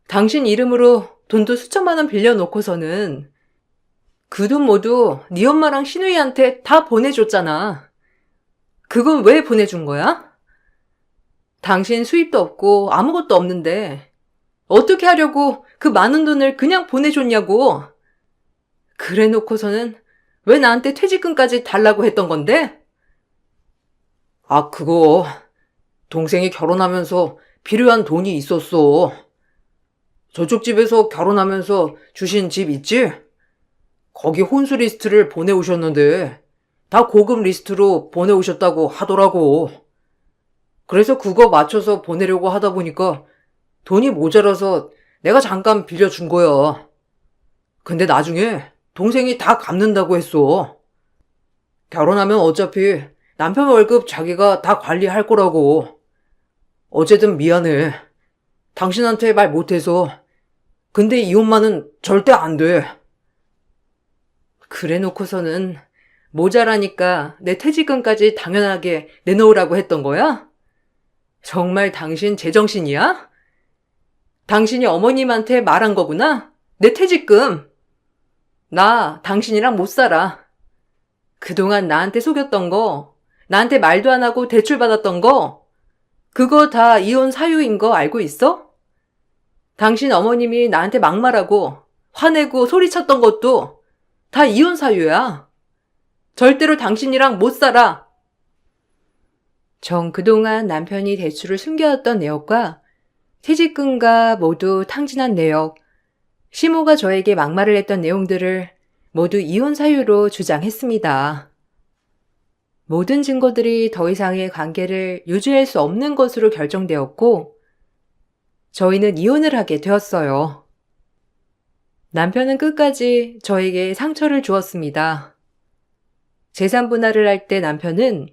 당신 이름으로 돈도 수천만 원 빌려놓고서는 그 돈 모두 네 엄마랑 신우이한테 다 보내줬잖아. 그건 왜 보내준 거야? 당신 수입도 없고 아무것도 없는데 어떻게 하려고 그 많은 돈을 그냥 보내줬냐고. 그래 놓고서는 왜 나한테 퇴직금까지 달라고 했던 건데? 그거 동생이 결혼하면서 필요한 돈이 있었어. 저쪽 집에서 결혼하면서 주신 집 있지? 거기 혼수 리스트를 보내오셨는데 다 고급 리스트로 보내오셨다고 하더라고. 그래서 그거 맞춰서 보내려고 하다 보니까 돈이 모자라서 내가 잠깐 빌려준 거야. 근데 나중에 동생이 다 갚는다고 했어. 결혼하면 어차피 남편 월급 자기가 다 관리할 거라고. 어쨌든 미안해. 당신한테 말 못해서. 근데 이혼만은 절대 안 돼. 그래 놓고서는 모자라니까 내 퇴직금까지 당연하게 내놓으라고 했던 거야? 정말 당신 제정신이야? 당신이 어머님한테 말한 거구나? 내 퇴직금. 나 당신이랑 못 살아. 그동안 나한테 속였던 거, 나한테 말도 안 하고 대출받았던 거, 그거 다 이혼 사유인 거 알고 있어? 당신 어머님이 나한테 막말하고 화내고 소리쳤던 것도 다 이혼 사유야. 절대로 당신이랑 못 살아. 전 그동안 남편이 대출을 숨겨왔던 내역과 퇴직금과 모두 탕진한 내역, 시모가 저에게 막말을 했던 내용들을 모두 이혼 사유로 주장했습니다. 모든 증거들이 더 이상의 관계를 유지할 수 없는 것으로 결정되었고, 저희는 이혼을 하게 되었어요. 남편은 끝까지 저에게 상처를 주었습니다. 재산 분할을 할 때 남편은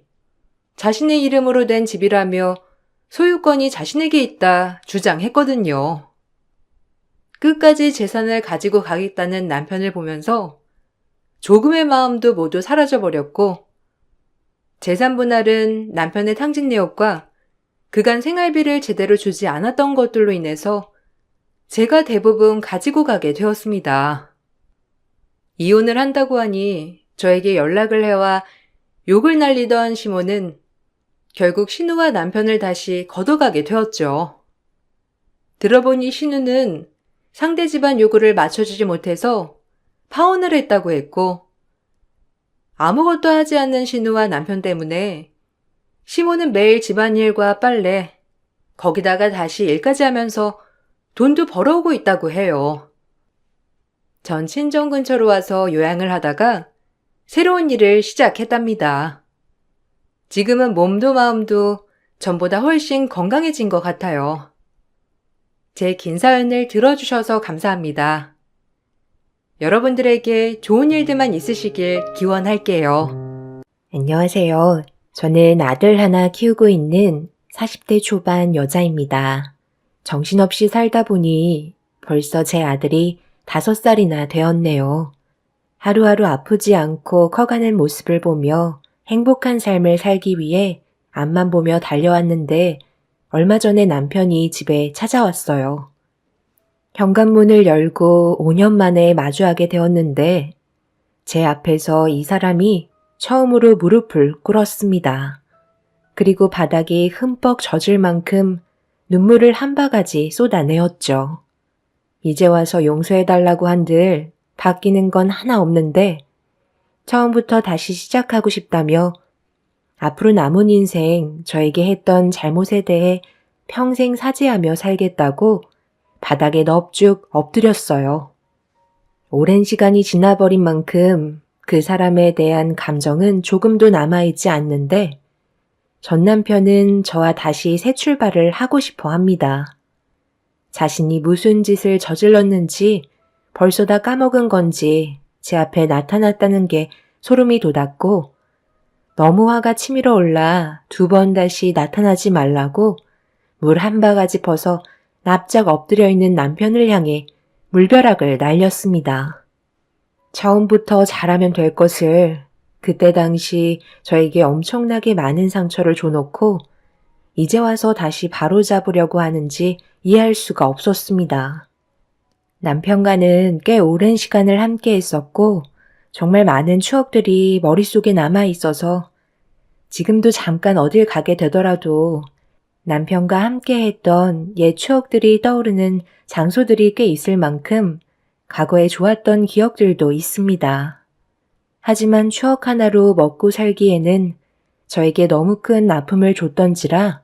자신의 이름으로 된 집이라며 소유권이 자신에게 있다 주장했거든요. 끝까지 재산을 가지고 가겠다는 남편을 보면서 조금의 마음도 모두 사라져버렸고, 재산 분할은 남편의 탕진 내역과 그간 생활비를 제대로 주지 않았던 것들로 인해서 제가 대부분 가지고 가게 되었습니다. 이혼을 한다고 하니 저에게 연락을 해와 욕을 날리던 시모는 결국 신우와 남편을 다시 걷어가게 되었죠. 들어보니 신우는 상대 집안 요구를 맞춰주지 못해서 파혼을 했다고 했고, 아무것도 하지 않는 신우와 남편 때문에 시모는 매일 집안일과 빨래, 거기다가 다시 일까지 하면서 돈도 벌어오고 있다고 해요. 전 친정 근처로 와서 요양을 하다가 새로운 일을 시작했답니다. 지금은 몸도 마음도 전보다 훨씬 건강해진 것 같아요. 제 긴 사연을 들어주셔서 감사합니다. 여러분들에게 좋은 일들만 있으시길 기원할게요. 안녕하세요. 저는 아들 하나 키우고 있는 40대 초반 여자입니다. 정신없이 살다 보니 벌써 제 아들이 5살이나 되었네요. 하루하루 아프지 않고 커가는 모습을 보며 행복한 삶을 살기 위해 앞만 보며 달려왔는데 얼마 전에 남편이 집에 찾아왔어요. 현관문을 열고 5년 만에 마주하게 되었는데 제 앞에서 이 사람이 처음으로 무릎을 꿇었습니다. 그리고 바닥이 흠뻑 젖을 만큼 눈물을 한 바가지 쏟아내었죠. 이제 와서 용서해달라고 한들 바뀌는 건 하나 없는데 처음부터 다시 시작하고 싶다며 앞으로 남은 인생 저에게 했던 잘못에 대해 평생 사죄하며 살겠다고 바닥에 넙죽 엎드렸어요. 오랜 시간이 지나버린 만큼 그 사람에 대한 감정은 조금도 남아있지 않는데 전 남편은 저와 다시 새 출발을 하고 싶어 합니다. 자신이 무슨 짓을 저질렀는지 벌써 다 까먹은 건지 제 앞에 나타났다는 게 소름이 돋았고 너무 화가 치밀어 올라 2번 다시 나타나지 말라고 물 한 바가지 퍼서 납작 엎드려 있는 남편을 향해 물벼락을 날렸습니다. 처음부터 잘하면 될 것을 그때 당시 저에게 엄청나게 많은 상처를 줘놓고 이제 와서 다시 바로잡으려고 하는지 이해할 수가 없었습니다. 남편과는 꽤 오랜 시간을 함께 했었고 정말 많은 추억들이 머릿속에 남아 있어서 지금도 잠깐 어딜 가게 되더라도 남편과 함께 했던 옛 추억들이 떠오르는 장소들이 꽤 있을 만큼 과거에 좋았던 기억들도 있습니다. 하지만 추억 하나로 먹고 살기에는 저에게 너무 큰 아픔을 줬던지라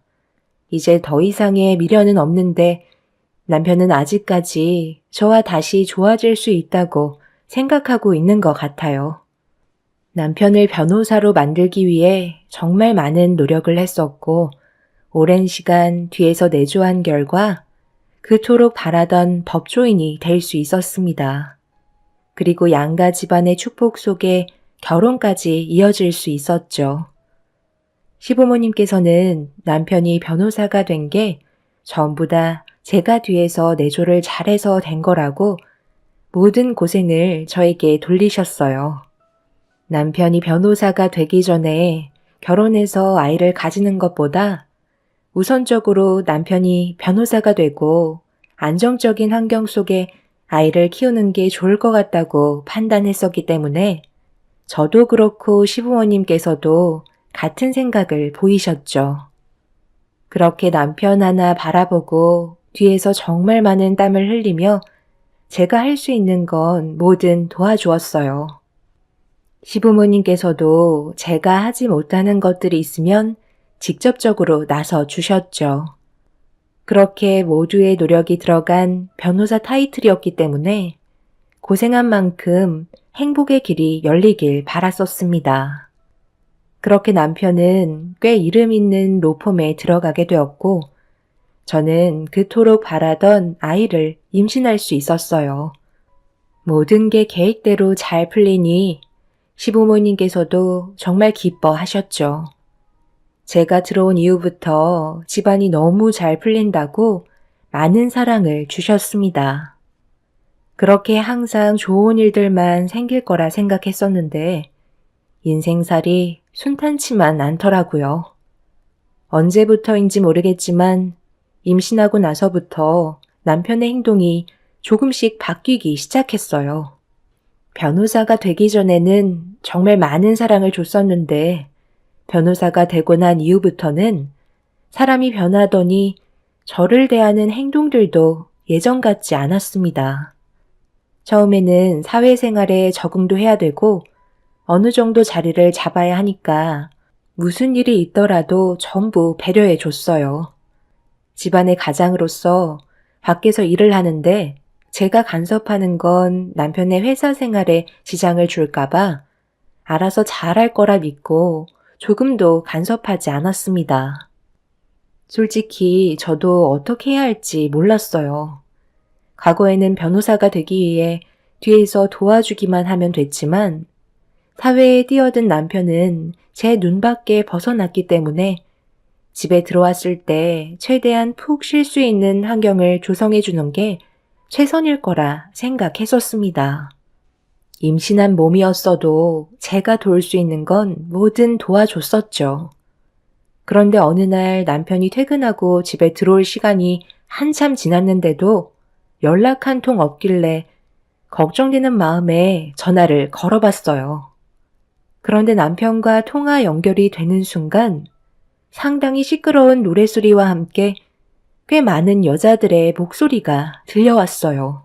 이제 더 이상의 미련은 없는데 남편은 아직까지 저와 다시 좋아질 수 있다고 생각하고 있는 것 같아요. 남편을 변호사로 만들기 위해 정말 많은 노력을 했었고 오랜 시간 뒤에서 내조한 결과 그토록 바라던 법조인이 될 수 있었습니다. 그리고 양가 집안의 축복 속에 결혼까지 이어질 수 있었죠. 시부모님께서는 남편이 변호사가 된 게 전부 다 제가 뒤에서 내조를 잘해서 된 거라고 모든 고생을 저에게 돌리셨어요. 남편이 변호사가 되기 전에 결혼해서 아이를 가지는 것보다 우선적으로 남편이 변호사가 되고 안정적인 환경 속에 아이를 키우는 게 좋을 것 같다고 판단했었기 때문에 저도 그렇고 시부모님께서도 같은 생각을 보이셨죠. 그렇게 남편 하나 바라보고 뒤에서 정말 많은 땀을 흘리며 제가 할 수 있는 건 뭐든 도와주었어요. 시부모님께서도 제가 하지 못하는 것들이 있으면 직접적으로 나서 주셨죠. 그렇게 모두의 노력이 들어간 변호사 타이틀이었기 때문에 고생한 만큼 행복의 길이 열리길 바랐었습니다. 그렇게 남편은 꽤 이름 있는 로펌에 들어가게 되었고 저는 그토록 바라던 아이를 임신할 수 있었어요. 모든 게 계획대로 잘 풀리니 시부모님께서도 정말 기뻐하셨죠. 제가 들어온 이후부터 집안이 너무 잘 풀린다고 많은 사랑을 주셨습니다. 그렇게 항상 좋은 일들만 생길 거라 생각했었는데 인생살이 순탄치만 않더라고요. 언제부터인지 모르겠지만 임신하고 나서부터 남편의 행동이 조금씩 바뀌기 시작했어요. 변호사가 되기 전에는 정말 많은 사랑을 줬었는데 변호사가 되고 난 이후부터는 사람이 변하더니 저를 대하는 행동들도 예전 같지 않았습니다. 처음에는 사회생활에 적응도 해야 되고 어느 정도 자리를 잡아야 하니까 무슨 일이 있더라도 전부 배려해 줬어요. 집안의 가장으로서 밖에서 일을 하는데 제가 간섭하는 건 남편의 회사 생활에 지장을 줄까봐 알아서 잘할 거라 믿고 조금도 간섭하지 않았습니다. 솔직히 저도 어떻게 해야 할지 몰랐어요. 과거에는 변호사가 되기 위해 뒤에서 도와주기만 하면 됐지만 사회에 뛰어든 남편은 제 눈밖에 벗어났기 때문에 집에 들어왔을 때 최대한 푹 쉴 수 있는 환경을 조성해 주는 게 최선일 거라 생각했었습니다. 임신한 몸이었어도 제가 도울 수 있는 건 뭐든 도와줬었죠. 그런데 어느 날 남편이 퇴근하고 집에 들어올 시간이 한참 지났는데도 연락 한 통 없길래 걱정되는 마음에 전화를 걸어봤어요. 그런데 남편과 통화 연결이 되는 순간 상당히 시끄러운 노랫소리와 함께 꽤 많은 여자들의 목소리가 들려왔어요.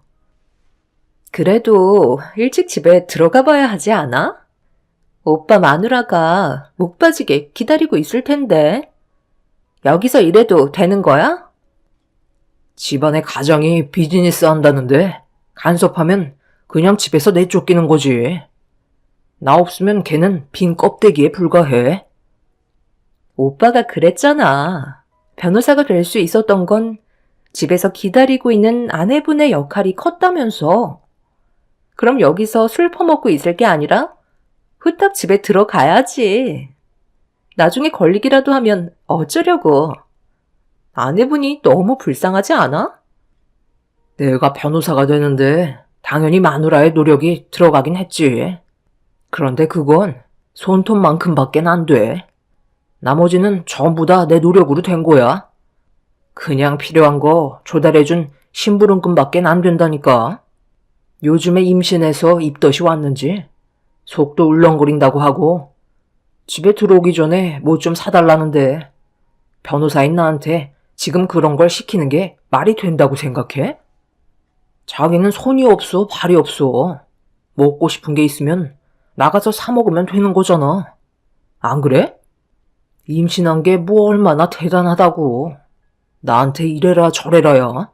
그래도 일찍 집에 들어가 봐야 하지 않아? 오빠 마누라가 목 빠지게 기다리고 있을 텐데. 여기서 일해도 되는 거야? 집안의 가장이 비즈니스 한다는데 간섭하면 그냥 집에서 내쫓기는 거지. 나 없으면 걔는 빈 껍데기에 불과해. 오빠가 그랬잖아. 변호사가 될 수 있었던 건 집에서 기다리고 있는 아내분의 역할이 컸다면서. 그럼 여기서 술 퍼먹고 있을 게 아니라 후딱 집에 들어가야지. 나중에 걸리기라도 하면 어쩌려고. 아내분이 너무 불쌍하지 않아? 내가 변호사가 되는데 당연히 마누라의 노력이 들어가긴 했지. 그런데 그건 손톱만큼밖엔 안 돼. 나머지는 전부 다 내 노력으로 된 거야. 그냥 필요한 거 조달해준 심부름금밖엔 안 된다니까. 요즘에 임신해서 입덧이 왔는지 속도 울렁거린다고 하고 집에 들어오기 전에 뭐 좀 사달라는데 변호사인 나한테 지금 그런 걸 시키는 게 말이 된다고 생각해? 자기는 손이 없어, 발이 없어. 먹고 싶은 게 있으면 나가서 사 먹으면 되는 거잖아. 안 그래? 임신한 게 뭐 얼마나 대단하다고. 나한테 이래라 저래라야.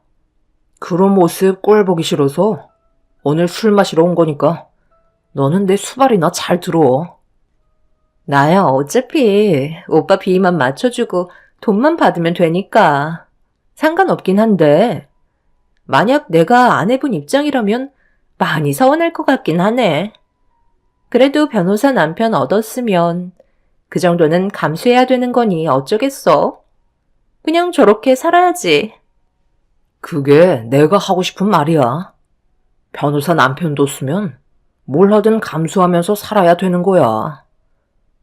그런 모습 꼴 보기 싫어서 오늘 술 마시러 온 거니까 너는 내 수발이나 잘 들어. 나야 어차피 오빠 비위만 맞춰주고 돈만 받으면 되니까 상관없긴 한데 만약 내가 아내분 입장이라면 많이 서운할 것 같긴 하네. 그래도 변호사 남편 얻었으면 그 정도는 감수해야 되는 거니 어쩌겠어. 그냥 저렇게 살아야지. 그게 내가 하고 싶은 말이야. 변호사 남편 뒀으면 뭘 하든 감수하면서 살아야 되는 거야.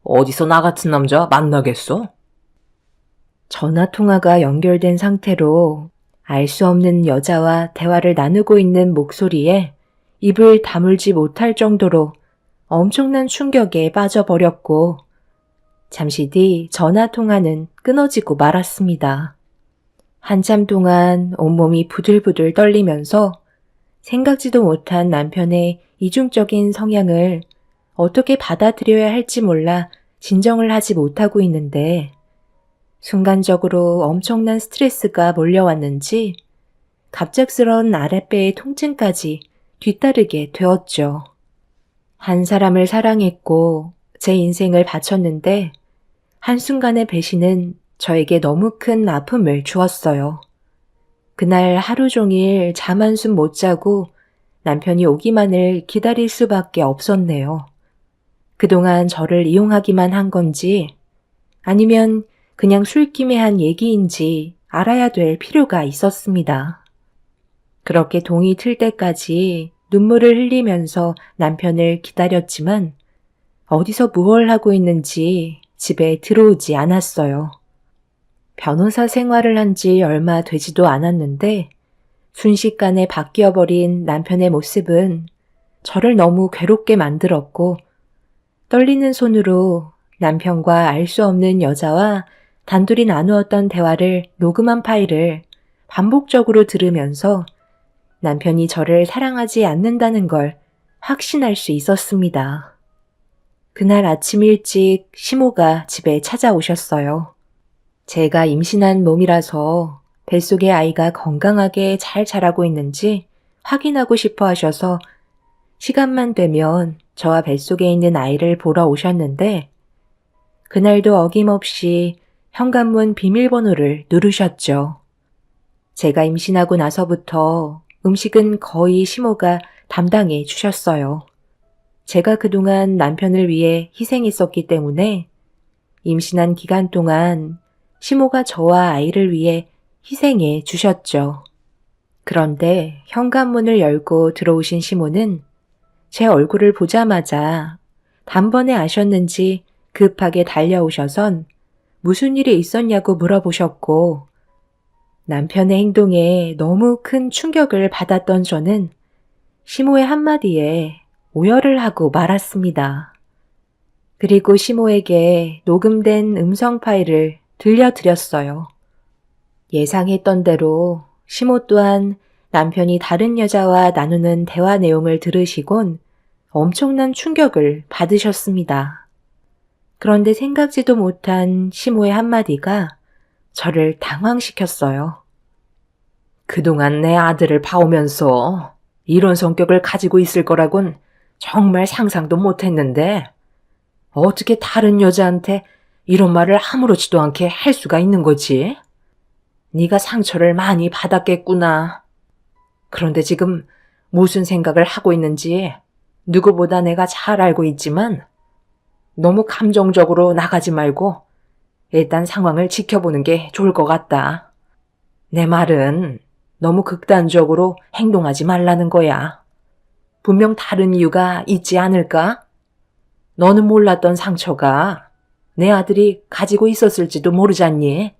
어디서 나 같은 남자 만나겠어? 전화 통화가 연결된 상태로 알 수 없는 여자와 대화를 나누고 있는 목소리에 입을 다물지 못할 정도로 엄청난 충격에 빠져버렸고, 잠시 뒤 전화 통화는 끊어지고 말았습니다. 한참 동안 온몸이 부들부들 떨리면서 생각지도 못한 남편의 이중적인 성향을 어떻게 받아들여야 할지 몰라 진정을 하지 못하고 있는데, 순간적으로 엄청난 스트레스가 몰려왔는지 갑작스러운 아랫배의 통증까지 뒤따르게 되었죠. 한 사람을 사랑했고 제 인생을 바쳤는데 한순간의 배신은 저에게 너무 큰 아픔을 주었어요. 그날 하루 종일 잠 한숨 못 자고 남편이 오기만을 기다릴 수밖에 없었네요. 그동안 저를 이용하기만 한 건지 아니면 그냥 술김에 한 얘기인지 알아야 될 필요가 있었습니다. 그렇게 동이 틀 때까지 눈물을 흘리면서 남편을 기다렸지만 어디서 무얼 하고 있는지 집에 들어오지 않았어요. 변호사 생활을 한 지 얼마 되지도 않았는데 순식간에 바뀌어버린 남편의 모습은 저를 너무 괴롭게 만들었고, 떨리는 손으로 남편과 알 수 없는 여자와 단둘이 나누었던 대화를 녹음한 파일을 반복적으로 들으면서 남편이 저를 사랑하지 않는다는 걸 확신할 수 있었습니다. 그날 아침 일찍 시모가 집에 찾아오셨어요. 제가 임신한 몸이라서 뱃속의 아이가 건강하게 잘 자라고 있는지 확인하고 싶어 하셔서 시간만 되면 저와 뱃속에 있는 아이를 보러 오셨는데, 그날도 어김없이 현관문 비밀번호를 누르셨죠. 제가 임신하고 나서부터 음식은 거의 시모가 담당해 주셨어요. 제가 그동안 남편을 위해 희생했었기 때문에 임신한 기간 동안 시모가 저와 아이를 위해 희생해 주셨죠. 그런데 현관문을 열고 들어오신 시모는 제 얼굴을 보자마자 단번에 아셨는지 급하게 달려오셔선 무슨 일이 있었냐고 물어보셨고, 남편의 행동에 너무 큰 충격을 받았던 저는 시모의 한마디에 오열을 하고 말았습니다. 그리고 시모에게 녹음된 음성 파일을 들려드렸어요. 예상했던 대로 시모 또한 남편이 다른 여자와 나누는 대화 내용을 들으시곤 엄청난 충격을 받으셨습니다. 그런데 생각지도 못한 시모의 한마디가 저를 당황시켰어요. 그동안 내 아들을 봐오면서 이런 성격을 가지고 있을 거라곤 정말 상상도 못했는데 어떻게 다른 여자한테 이런 말을 아무렇지도 않게 할 수가 있는 거지? 네가 상처를 많이 받았겠구나. 그런데 지금 무슨 생각을 하고 있는지 누구보다 내가 잘 알고 있지만 너무 감정적으로 나가지 말고 일단 상황을 지켜보는 게 좋을 것 같다. 내 말은 너무 극단적으로 행동하지 말라는 거야. 분명 다른 이유가 있지 않을까? 너는 몰랐던 상처가 내 아들이 가지고 있었을지도 모르잖니?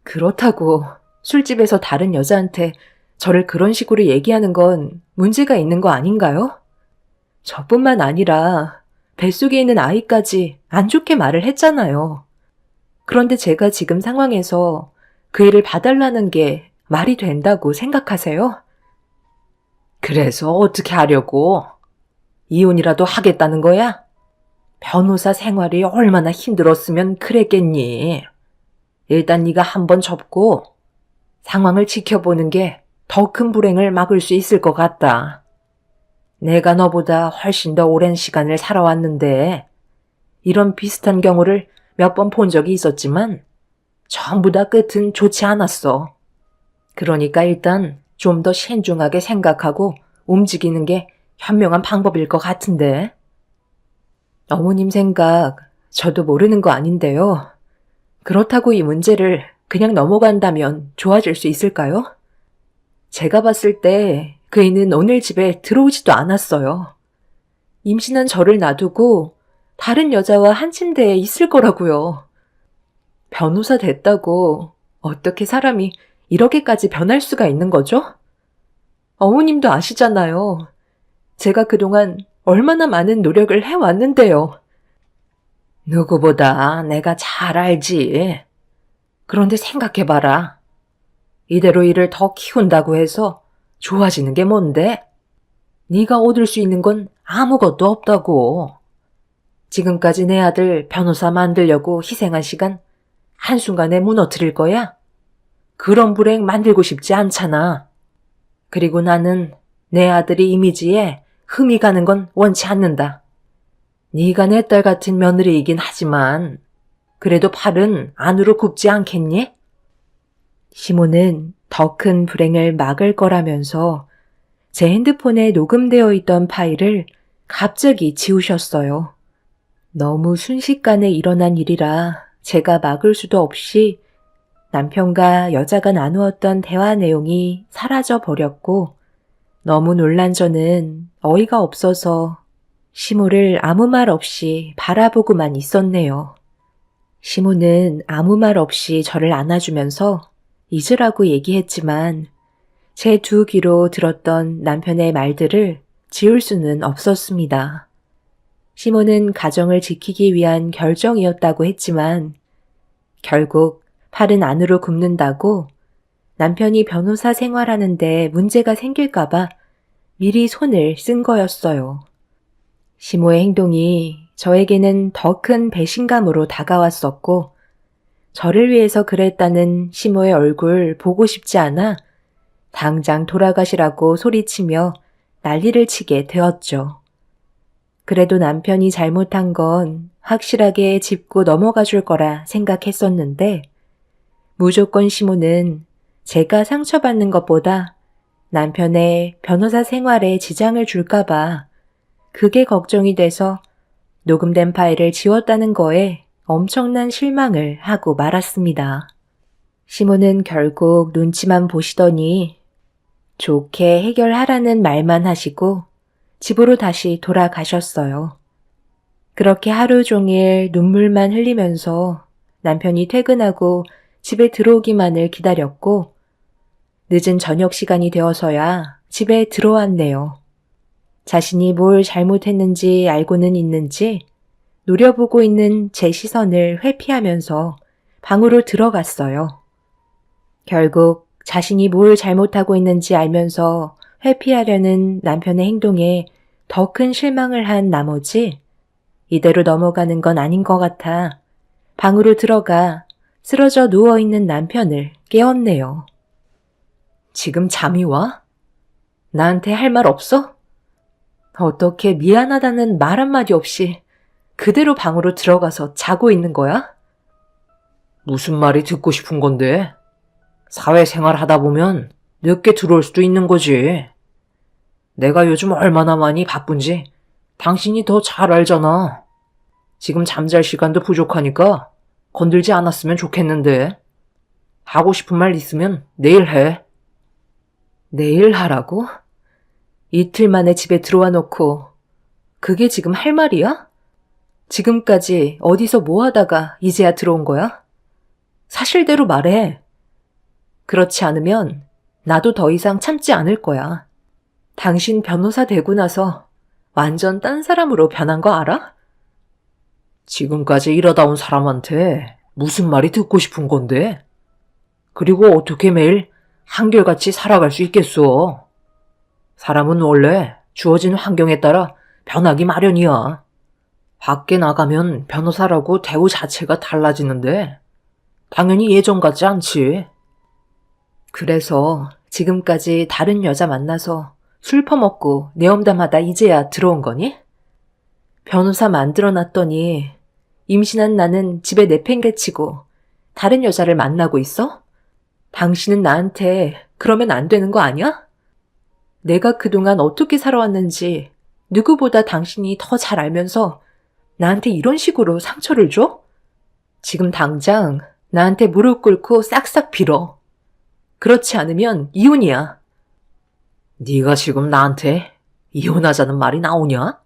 그렇다고 술집에서 다른 여자한테 저를 그런 식으로 얘기하는 건 문제가 있는 거 아닌가요? 저뿐만 아니라 뱃속에 있는 아이까지 안 좋게 말을 했잖아요. 그런데 제가 지금 상황에서 그 일을 봐달라는 게 말이 된다고 생각하세요? 그래서 어떻게 하려고? 이혼이라도 하겠다는 거야? 변호사 생활이 얼마나 힘들었으면 그랬겠니? 일단 네가 한번 접고 상황을 지켜보는 게 더 큰 불행을 막을 수 있을 것 같다. 내가 너보다 훨씬 더 오랜 시간을 살아왔는데 이런 비슷한 경우를 몇 번 본 적이 있었지만 전부 다 끝은 좋지 않았어. 그러니까 일단 좀 더 신중하게 생각하고 움직이는 게 현명한 방법일 것 같은데. 어머님 생각 저도 모르는 거 아닌데요. 그렇다고 이 문제를 그냥 넘어간다면 좋아질 수 있을까요? 제가 봤을 때 그이는 오늘 집에 들어오지도 않았어요. 임신한 저를 놔두고 다른 여자와 한 침대에 있을 거라고요. 변호사 됐다고 어떻게 사람이 이렇게까지 변할 수가 있는 거죠? 어머님도 아시잖아요. 제가 그동안 얼마나 많은 노력을 해왔는데요. 누구보다 내가 잘 알지. 그런데 생각해봐라. 이대로 일을 더 키운다고 해서 좋아지는 게 뭔데? 네가 얻을 수 있는 건 아무것도 없다고. 지금까지 내 아들 변호사 만들려고 희생한 시간 한순간에 무너뜨릴 거야? 그런 불행 만들고 싶지 않잖아. 그리고 나는 내 아들이 이미지에 흠이 가는 건 원치 않는다. 네가 내 딸 같은 며느리이긴 하지만 그래도 팔은 안으로 굽지 않겠니? 시모는 더 큰 불행을 막을 거라면서 제 핸드폰에 녹음되어 있던 파일을 갑자기 지우셨어요. 너무 순식간에 일어난 일이라 제가 막을 수도 없이 남편과 여자가 나누었던 대화 내용이 사라져 버렸고 너무 놀란 저는 어이가 없어서 시모를 아무 말 없이 바라보고만 있었네요. 시모는 아무 말 없이 저를 안아주면서 잊으라고 얘기했지만 제 두 귀로 들었던 남편의 말들을 지울 수는 없었습니다. 시모는 가정을 지키기 위한 결정이었다고 했지만 결국 팔은 안으로 굽는다고 남편이 변호사 생활하는데 문제가 생길까봐 미리 손을 쓴 거였어요. 시모의 행동이 저에게는 더 큰 배신감으로 다가왔었고 저를 위해서 그랬다는 시모의 얼굴 보고 싶지 않아 당장 돌아가시라고 소리치며 난리를 치게 되었죠. 그래도 남편이 잘못한 건 확실하게 짚고 넘어가 줄 거라 생각했었는데 무조건 시모는 제가 상처받는 것보다 남편의 변호사 생활에 지장을 줄까봐 그게 걱정이 돼서 녹음된 파일을 지웠다는 거에 엄청난 실망을 하고 말았습니다. 시모는 결국 눈치만 보시더니 좋게 해결하라는 말만 하시고 집으로 다시 돌아가셨어요. 그렇게 하루 종일 눈물만 흘리면서 남편이 퇴근하고 집에 들어오기만을 기다렸고 늦은 저녁 시간이 되어서야 집에 들어왔네요. 자신이 뭘 잘못했는지 알고는 있는지 노려보고 있는 제 시선을 회피하면서 방으로 들어갔어요. 결국 자신이 뭘 잘못하고 있는지 알면서 회피하려는 남편의 행동에 더 큰 실망을 한 나머지 이대로 넘어가는 건 아닌 것 같아 방으로 들어가 쓰러져 누워있는 남편을 깨웠네요. 지금 잠이 와? 나한테 할 말 없어? 어떻게 미안하다는 말 한마디 없이 그대로 방으로 들어가서 자고 있는 거야? 무슨 말이 듣고 싶은 건데? 사회생활 하다 보면 늦게 들어올 수도 있는 거지. 내가 요즘 얼마나 많이 바쁜지 당신이 더 잘 알잖아. 지금 잠잘 시간도 부족하니까 건들지 않았으면 좋겠는데. 하고 싶은 말 있으면 내일 해. 내일 하라고? 이틀 만에 집에 들어와 놓고 그게 지금 할 말이야? 지금까지 어디서 뭐 하다가 이제야 들어온 거야? 사실대로 말해. 그렇지 않으면 나도 더 이상 참지 않을 거야. 당신 변호사 되고 나서 완전 딴 사람으로 변한 거 알아? 지금까지 이러다 온 사람한테 무슨 말이 듣고 싶은 건데? 그리고 어떻게 매일 한결같이 살아갈 수 있겠어? 사람은 원래 주어진 환경에 따라 변하기 마련이야. 밖에 나가면 변호사라고 대우 자체가 달라지는데 당연히 예전 같지 않지. 그래서 지금까지 다른 여자 만나서 술 퍼먹고 내엄담하다 이제야 들어온 거니? 변호사 만들어놨더니 임신한 나는 집에 내팽개치고 다른 여자를 만나고 있어? 당신은 나한테 그러면 안 되는 거 아니야? 내가 그동안 어떻게 살아왔는지 누구보다 당신이 더 잘 알면서 나한테 이런 식으로 상처를 줘? 지금 당장 나한테 무릎 꿇고 싹싹 빌어. 그렇지 않으면 이혼이야. 네가 지금 나한테 이혼하자는 말이 나오냐?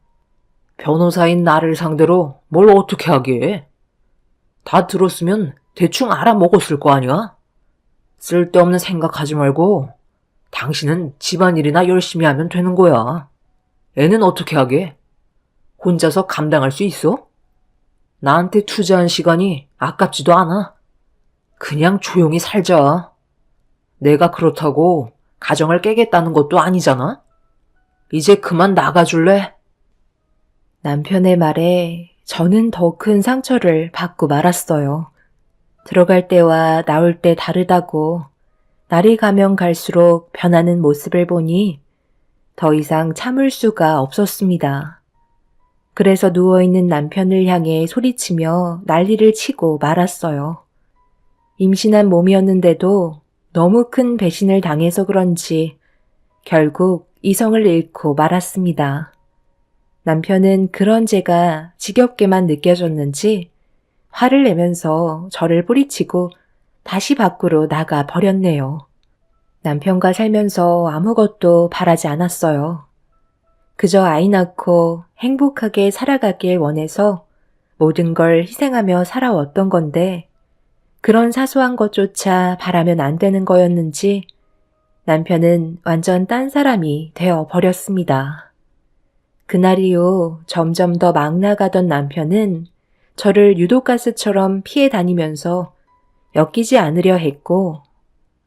변호사인 나를 상대로 뭘 어떻게 하게? 다 들었으면 대충 알아먹었을 거 아니야? 쓸데없는 생각하지 말고 당신은 집안일이나 열심히 하면 되는 거야. 애는 어떻게 하게? 혼자서 감당할 수 있어? 나한테 투자한 시간이 아깝지도 않아. 그냥 조용히 살자. 내가 그렇다고 가정을 깨겠다는 것도 아니잖아? 이제 그만 나가줄래? 남편의 말에 저는 더 큰 상처를 받고 말았어요. 들어갈 때와 나올 때 다르다고 날이 가면 갈수록 변하는 모습을 보니 더 이상 참을 수가 없었습니다. 그래서 누워있는 남편을 향해 소리치며 난리를 치고 말았어요. 임신한 몸이었는데도 너무 큰 배신을 당해서 그런지 결국 이성을 잃고 말았습니다. 남편은 그런 제가 지겹게만 느껴졌는지 화를 내면서 저를 뿌리치고 다시 밖으로 나가 버렸네요. 남편과 살면서 아무것도 바라지 않았어요. 그저 아이 낳고 행복하게 살아가길 원해서 모든 걸 희생하며 살아왔던 건데 그런 사소한 것조차 바라면 안 되는 거였는지 남편은 완전 딴 사람이 되어 버렸습니다. 그날 이후 점점 더 막 나가던 남편은 저를 유독가스처럼 피해 다니면서 엮이지 않으려 했고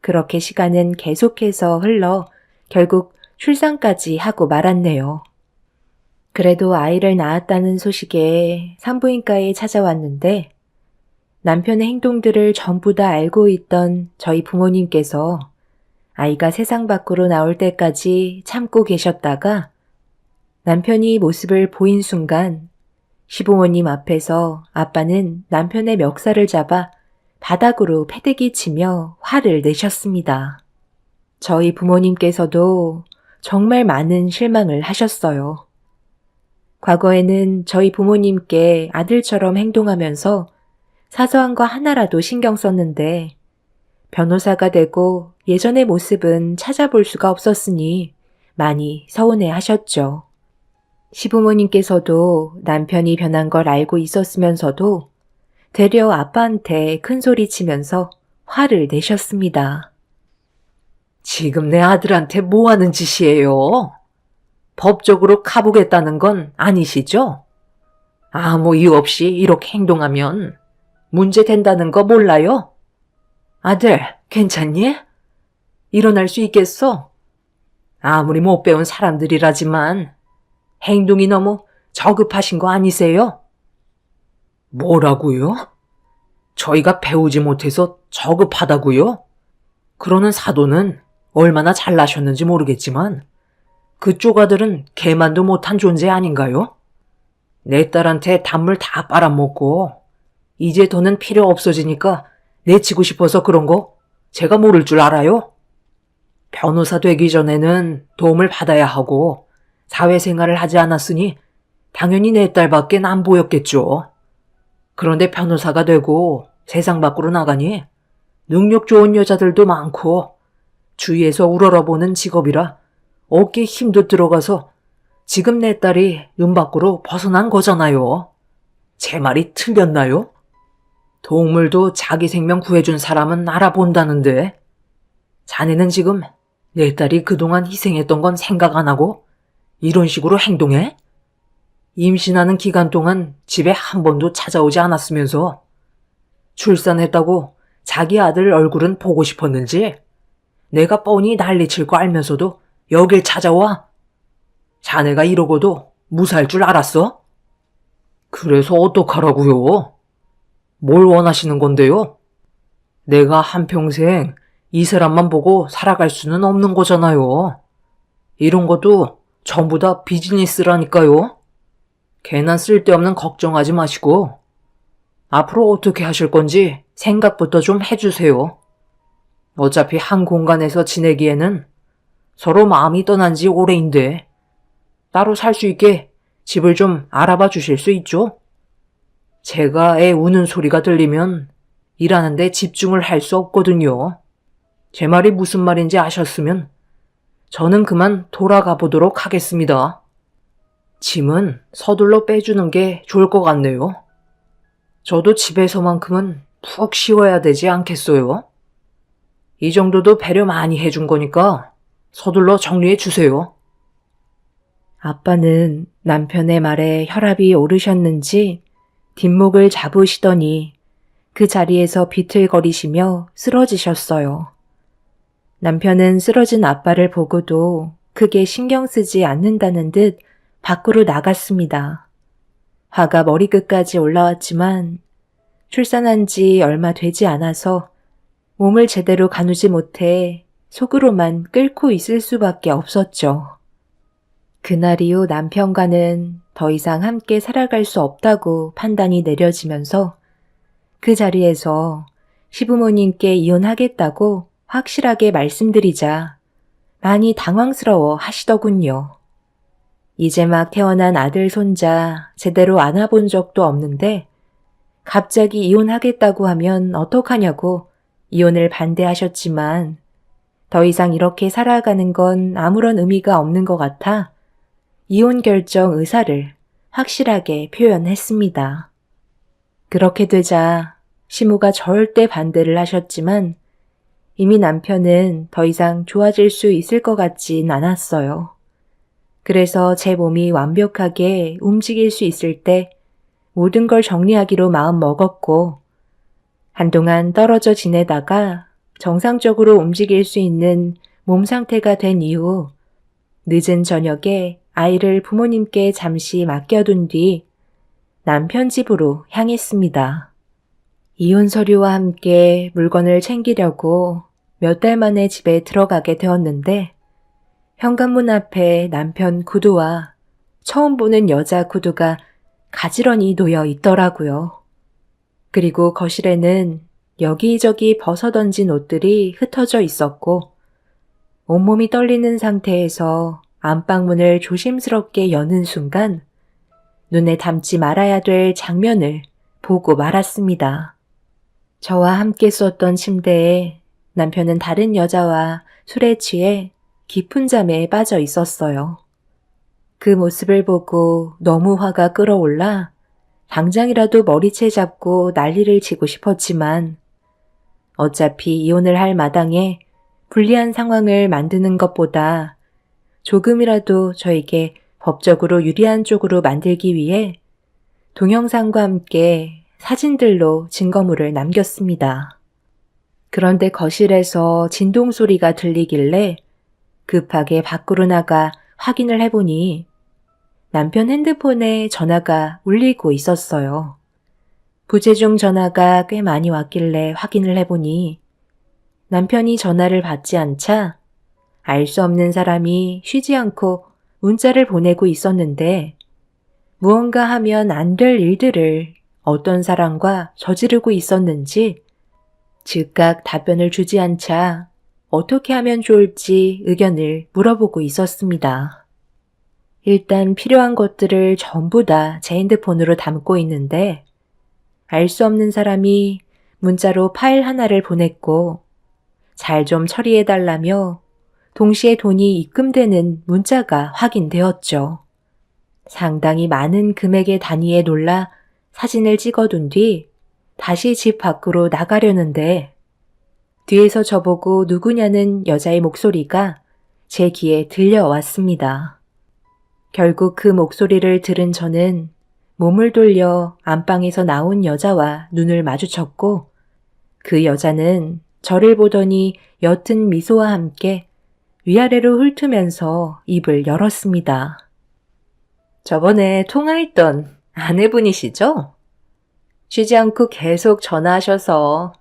그렇게 시간은 계속해서 흘러 결국 출산까지 하고 말았네요. 그래도 아이를 낳았다는 소식에 산부인과에 찾아왔는데 남편의 행동들을 전부 다 알고 있던 저희 부모님께서 아이가 세상 밖으로 나올 때까지 참고 계셨다가 남편이 모습을 보인 순간 시부모님 앞에서 아빠는 남편의 멱살을 잡아 바닥으로 패대기 치며 화를 내셨습니다. 저희 부모님께서도 정말 많은 실망을 하셨어요. 과거에는 저희 부모님께 아들처럼 행동하면서 사소한 거 하나라도 신경 썼는데 변호사가 되고 예전의 모습은 찾아볼 수가 없었으니 많이 서운해 하셨죠. 시부모님께서도 남편이 변한 걸 알고 있었으면서도 되려 아빠한테 큰 소리 치면서 화를 내셨습니다. 지금 내 아들한테 뭐 하는 짓이에요? 법적으로 가보겠다는 건 아니시죠? 아무 이유 없이 이렇게 행동하면 문제 된다는 거 몰라요? 아들, 괜찮니? 일어날 수 있겠어? 아무리 못 배운 사람들이라지만 행동이 너무 저급하신 거 아니세요? 뭐라고요? 저희가 배우지 못해서 저급하다고요? 그러는 사도는 얼마나 잘나셨는지 모르겠지만 그쪽 아들은 개만도 못한 존재 아닌가요? 내 딸한테 단물 다 빨아먹고 이제 더는 필요 없어지니까 내치고 싶어서 그런 거 제가 모를 줄 알아요? 변호사 되기 전에는 도움을 받아야 하고 사회생활을 하지 않았으니 당연히 내 딸밖엔 안 보였겠죠. 그런데 변호사가 되고 세상 밖으로 나가니 능력 좋은 여자들도 많고 주위에서 우러러보는 직업이라 어깨에 힘도 들어가서 지금 내 딸이 눈 밖으로 벗어난 거잖아요. 제 말이 틀렸나요? 동물도 자기 생명 구해준 사람은 알아본다는데 자네는 지금 내 딸이 그동안 희생했던 건 생각 안 하고 이런 식으로 행동해? 임신하는 기간 동안 집에 한 번도 찾아오지 않았으면서 출산했다고 자기 아들 얼굴은 보고 싶었는지 내가 뻔히 난리칠 거 알면서도 여길 찾아와? 자네가 이러고도 무사할 줄 알았어? 그래서 어떡하라고요? 뭘 원하시는 건데요? 내가 한평생 이 사람만 보고 살아갈 수는 없는 거잖아요. 이런 것도 전부 다 비즈니스라니까요. 괜한 쓸데없는 걱정하지 마시고 앞으로 어떻게 하실 건지 생각부터 좀 해주세요. 어차피 한 공간에서 지내기에는 서로 마음이 떠난 지 오래인데 따로 살 수 있게 집을 좀 알아봐 주실 수 있죠? 제가 애 우는 소리가 들리면 일하는데 집중을 할 수 없거든요. 제 말이 무슨 말인지 아셨으면 저는 그만 돌아가 보도록 하겠습니다. 짐은 서둘러 빼주는 게 좋을 것 같네요. 저도 집에서만큼은 푹 쉬어야 되지 않겠어요? 이 정도도 배려 많이 해준 거니까 서둘러 정리해 주세요. 아빠는 남편의 말에 혈압이 오르셨는지 뒷목을 잡으시더니 그 자리에서 비틀거리시며 쓰러지셨어요. 남편은 쓰러진 아빠를 보고도 크게 신경 쓰지 않는다는 듯 밖으로 나갔습니다. 화가 머리끝까지 올라왔지만 출산한 지 얼마 되지 않아서 몸을 제대로 가누지 못해 속으로만 끓고 있을 수밖에 없었죠. 그날 이후 남편과는 더 이상 함께 살아갈 수 없다고 판단이 내려지면서 그 자리에서 시부모님께 이혼하겠다고 확실하게 말씀드리자 많이 당황스러워 하시더군요. 이제 막 태어난 아들 손자 제대로 안아본 적도 없는데 갑자기 이혼하겠다고 하면 어떡하냐고 이혼을 반대하셨지만 더 이상 이렇게 살아가는 건 아무런 의미가 없는 것 같아 이혼 결정 의사를 확실하게 표현했습니다. 그렇게 되자 시모가 절대 반대를 하셨지만 이미 남편은 더 이상 좋아질 수 있을 것 같진 않았어요. 그래서 제 몸이 완벽하게 움직일 수 있을 때 모든 걸 정리하기로 마음 먹었고 한동안 떨어져 지내다가 정상적으로 움직일 수 있는 몸 상태가 된 이후 늦은 저녁에 아이를 부모님께 잠시 맡겨둔 뒤 남편 집으로 향했습니다. 이혼 서류와 함께 물건을 챙기려고 몇 달 만에 집에 들어가게 되었는데 현관문 앞에 남편 구두와 처음 보는 여자 구두가 가지런히 놓여 있더라고요. 그리고 거실에는 여기저기 벗어던진 옷들이 흩어져 있었고 온몸이 떨리는 상태에서 안방문을 조심스럽게 여는 순간 눈에 담지 말아야 될 장면을 보고 말았습니다. 저와 함께 썼던 침대에 남편은 다른 여자와 술에 취해 깊은 잠에 빠져 있었어요. 그 모습을 보고 너무 화가 끓어올라 당장이라도 머리채 잡고 난리를 치고 싶었지만 어차피 이혼을 할 마당에 불리한 상황을 만드는 것보다 조금이라도 저에게 법적으로 유리한 쪽으로 만들기 위해 동영상과 함께 사진들로 증거물을 남겼습니다. 그런데 거실에서 진동 소리가 들리길래 급하게 밖으로 나가 확인을 해보니 남편 핸드폰에 전화가 울리고 있었어요. 부재중 전화가 꽤 많이 왔길래 확인을 해보니 남편이 전화를 받지 않자 알 수 없는 사람이 쉬지 않고 문자를 보내고 있었는데 무언가 하면 안 될 일들을 어떤 사람과 저지르고 있었는지 즉각 답변을 주지 않자 어떻게 하면 좋을지 의견을 물어보고 있었습니다. 일단 필요한 것들을 전부 다 제 핸드폰으로 담고 있는데 알 수 없는 사람이 문자로 파일 하나를 보냈고 잘 좀 처리해달라며 동시에 돈이 입금되는 문자가 확인되었죠. 상당히 많은 금액의 단위에 놀라 사진을 찍어둔 뒤 다시 집 밖으로 나가려는데 뒤에서 저보고 누구냐는 여자의 목소리가 제 귀에 들려왔습니다. 결국 그 목소리를 들은 저는 몸을 돌려 안방에서 나온 여자와 눈을 마주쳤고 그 여자는 저를 보더니 옅은 미소와 함께 위아래로 훑으면서 입을 열었습니다. 저번에 통화했던 아내분이시죠? 쉬지 않고 계속 전화하셔서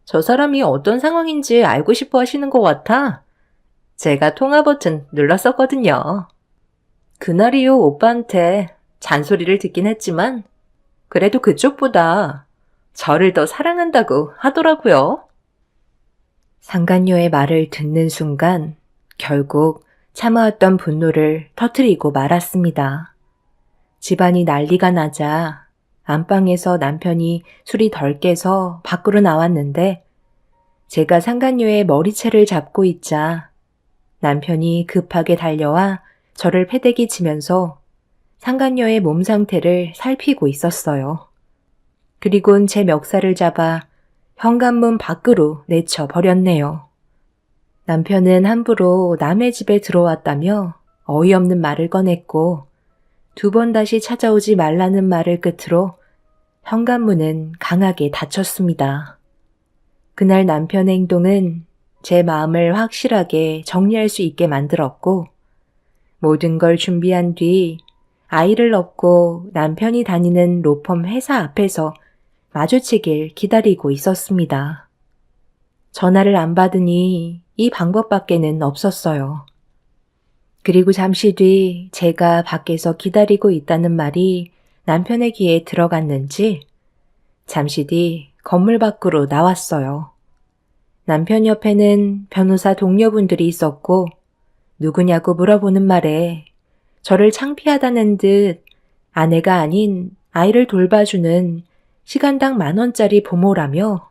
저 사람이 어떤 상황인지 알고 싶어 하시는 것 같아 제가 통화 버튼 눌렀었거든요. 그날 이후 오빠한테 잔소리를 듣긴 했지만 그래도 그쪽보다 저를 더 사랑한다고 하더라고요. 상간녀의 말을 듣는 순간 결국 참아왔던 분노를 터뜨리고 말았습니다. 집안이 난리가 나자 안방에서 남편이 술이 덜 깨서 밖으로 나왔는데 제가 상간녀의 머리채를 잡고 있자 남편이 급하게 달려와 저를 패대기 치면서 상간녀의 몸 상태를 살피고 있었어요. 그리곤 제 멱살을 잡아 현관문 밖으로 내쳐 버렸네요. 남편은 함부로 남의 집에 들어왔다며 어이없는 말을 꺼냈고 2번 다시 찾아오지 말라는 말을 끝으로 현관문은 강하게 닫혔습니다. 그날 남편의 행동은 제 마음을 확실하게 정리할 수 있게 만들었고 모든 걸 준비한 뒤 아이를 업고 남편이 다니는 로펌 회사 앞에서 마주치길 기다리고 있었습니다. 전화를 안 받으니 이 방법밖에는 없었어요. 그리고 잠시 뒤 제가 밖에서 기다리고 있다는 말이 남편의 귀에 들어갔는지 잠시 뒤 건물 밖으로 나왔어요. 남편 옆에는 변호사 동료분들이 있었고 누구냐고 물어보는 말에 저를 창피하다는 듯 아내가 아닌 아이를 돌봐주는 시간당 10,000원짜리 부모라며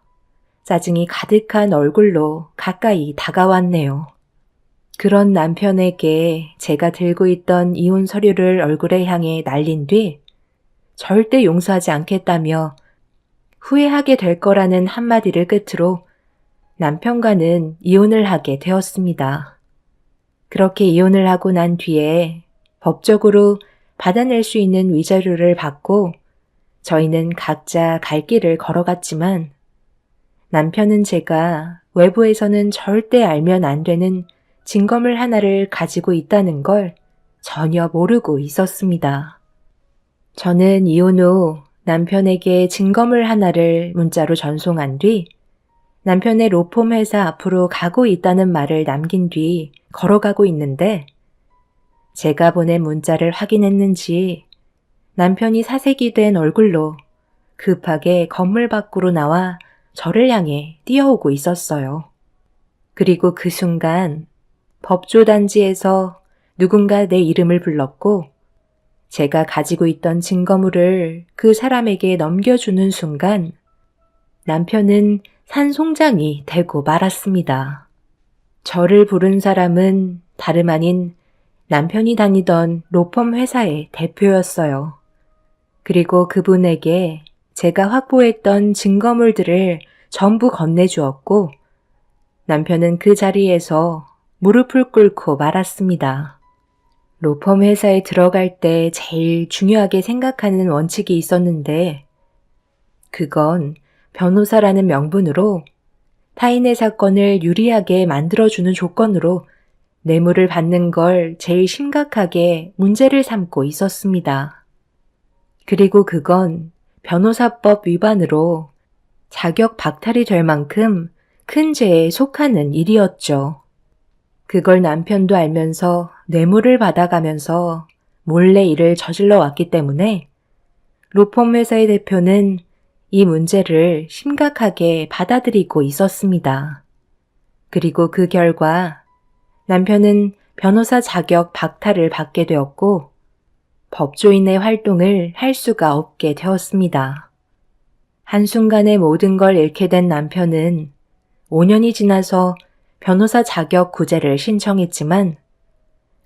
짜증이 가득한 얼굴로 가까이 다가왔네요. 그런 남편에게 제가 들고 있던 이혼 서류를 얼굴에 향해 날린 뒤 절대 용서하지 않겠다며 후회하게 될 거라는 한마디를 끝으로 남편과는 이혼을 하게 되었습니다. 그렇게 이혼을 하고 난 뒤에 법적으로 받아낼 수 있는 위자료를 받고 저희는 각자 갈 길을 걸어갔지만 남편은 제가 외부에서는 절대 알면 안 되는 증거물 하나를 가지고 있다는 걸 전혀 모르고 있었습니다. 저는 이혼 후 남편에게 증거물 하나를 문자로 전송한 뒤 남편의 로펌 회사 앞으로 가고 있다는 말을 남긴 뒤 걸어가고 있는데 제가 보낸 문자를 확인했는지 남편이 사색이 된 얼굴로 급하게 건물 밖으로 나와 저를 향해 뛰어오고 있었어요. 그리고 그 순간 법조단지에서 누군가 내 이름을 불렀고 제가 가지고 있던 증거물을 그 사람에게 넘겨주는 순간 남편은 산송장이 되고 말았습니다. 저를 부른 사람은 다름 아닌 남편이 다니던 로펌 회사의 대표였어요. 그리고 그분에게 제가 확보했던 증거물들을 전부 건네주었고 남편은 그 자리에서 무릎을 꿇고 말았습니다. 로펌 회사에 들어갈 때 제일 중요하게 생각하는 원칙이 있었는데 그건 변호사라는 명분으로 타인의 사건을 유리하게 만들어주는 조건으로 뇌물을 받는 걸 제일 심각하게 문제를 삼고 있었습니다. 그리고 그건 변호사법 위반으로 자격 박탈이 될 만큼 큰 죄에 속하는 일이었죠. 그걸 남편도 알면서 뇌물을 받아가면서 몰래 일을 저질러 왔기 때문에 로펌 회사의 대표는 이 문제를 심각하게 받아들이고 있었습니다. 그리고 그 결과 남편은 변호사 자격 박탈을 받게 되었고 법조인의 활동을 할 수가 없게 되었습니다. 한순간에 모든 걸 잃게 된 남편은 5년이 지나서 변호사 자격 구제를 신청했지만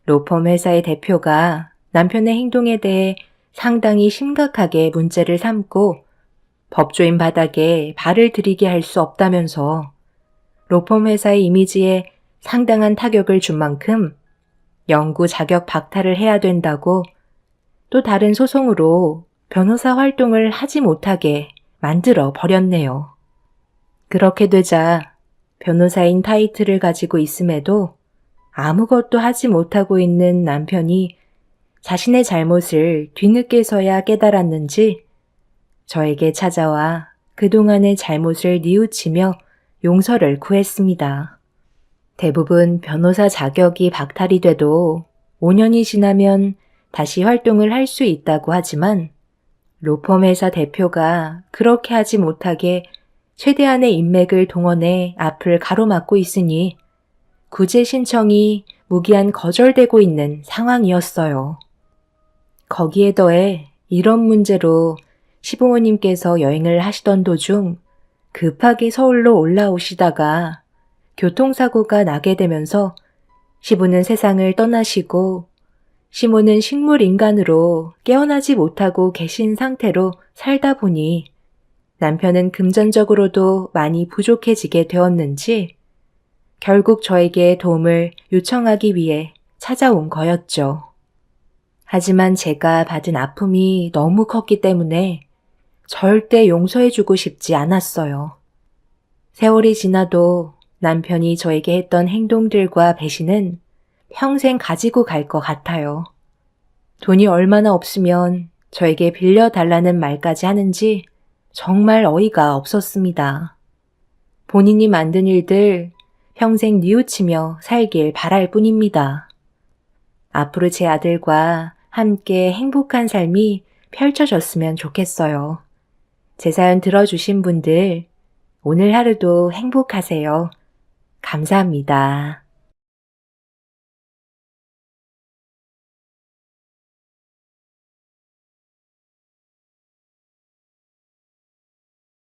로펌 회사의 대표가 남편의 행동에 대해 상당히 심각하게 문제를 삼고 법조인 바닥에 발을 들이게 할 수 없다면서 로펌 회사의 이미지에 상당한 타격을 준 만큼 영구 자격 박탈을 해야 된다고 또 다른 소송으로 변호사 활동을 하지 못하게 만들어 버렸네요. 그렇게 되자 변호사인 타이틀을 가지고 있음에도 아무것도 하지 못하고 있는 남편이 자신의 잘못을 뒤늦게서야 깨달았는지 저에게 찾아와 그동안의 잘못을 뉘우치며 용서를 구했습니다. 대부분 변호사 자격이 박탈이 돼도 5년이 지나면 다시 활동을 할 수 있다고 하지만 로펌 회사 대표가 그렇게 하지 못하게 최대한의 인맥을 동원해 앞을 가로막고 있으니 구제 신청이 무기한 거절되고 있는 상황이었어요. 거기에 더해 이런 문제로 시부모님께서 여행을 하시던 도중 급하게 서울로 올라오시다가 교통사고가 나게 되면서 시부는 세상을 떠나시고 시모는 식물인간으로 깨어나지 못하고 계신 상태로 살다 보니 남편은 금전적으로도 많이 부족해지게 되었는지 결국 저에게 도움을 요청하기 위해 찾아온 거였죠. 하지만 제가 받은 아픔이 너무 컸기 때문에 절대 용서해주고 싶지 않았어요. 세월이 지나도 남편이 저에게 했던 행동들과 배신은 평생 가지고 갈 것 같아요. 돈이 얼마나 없으면 저에게 빌려달라는 말까지 하는지 정말 어이가 없었습니다. 본인이 만든 일들 평생 뉘우치며 살길 바랄 뿐입니다. 앞으로 제 아들과 함께 행복한 삶이 펼쳐졌으면 좋겠어요. 제 사연 들어주신 분들, 오늘 하루도 행복하세요. 감사합니다.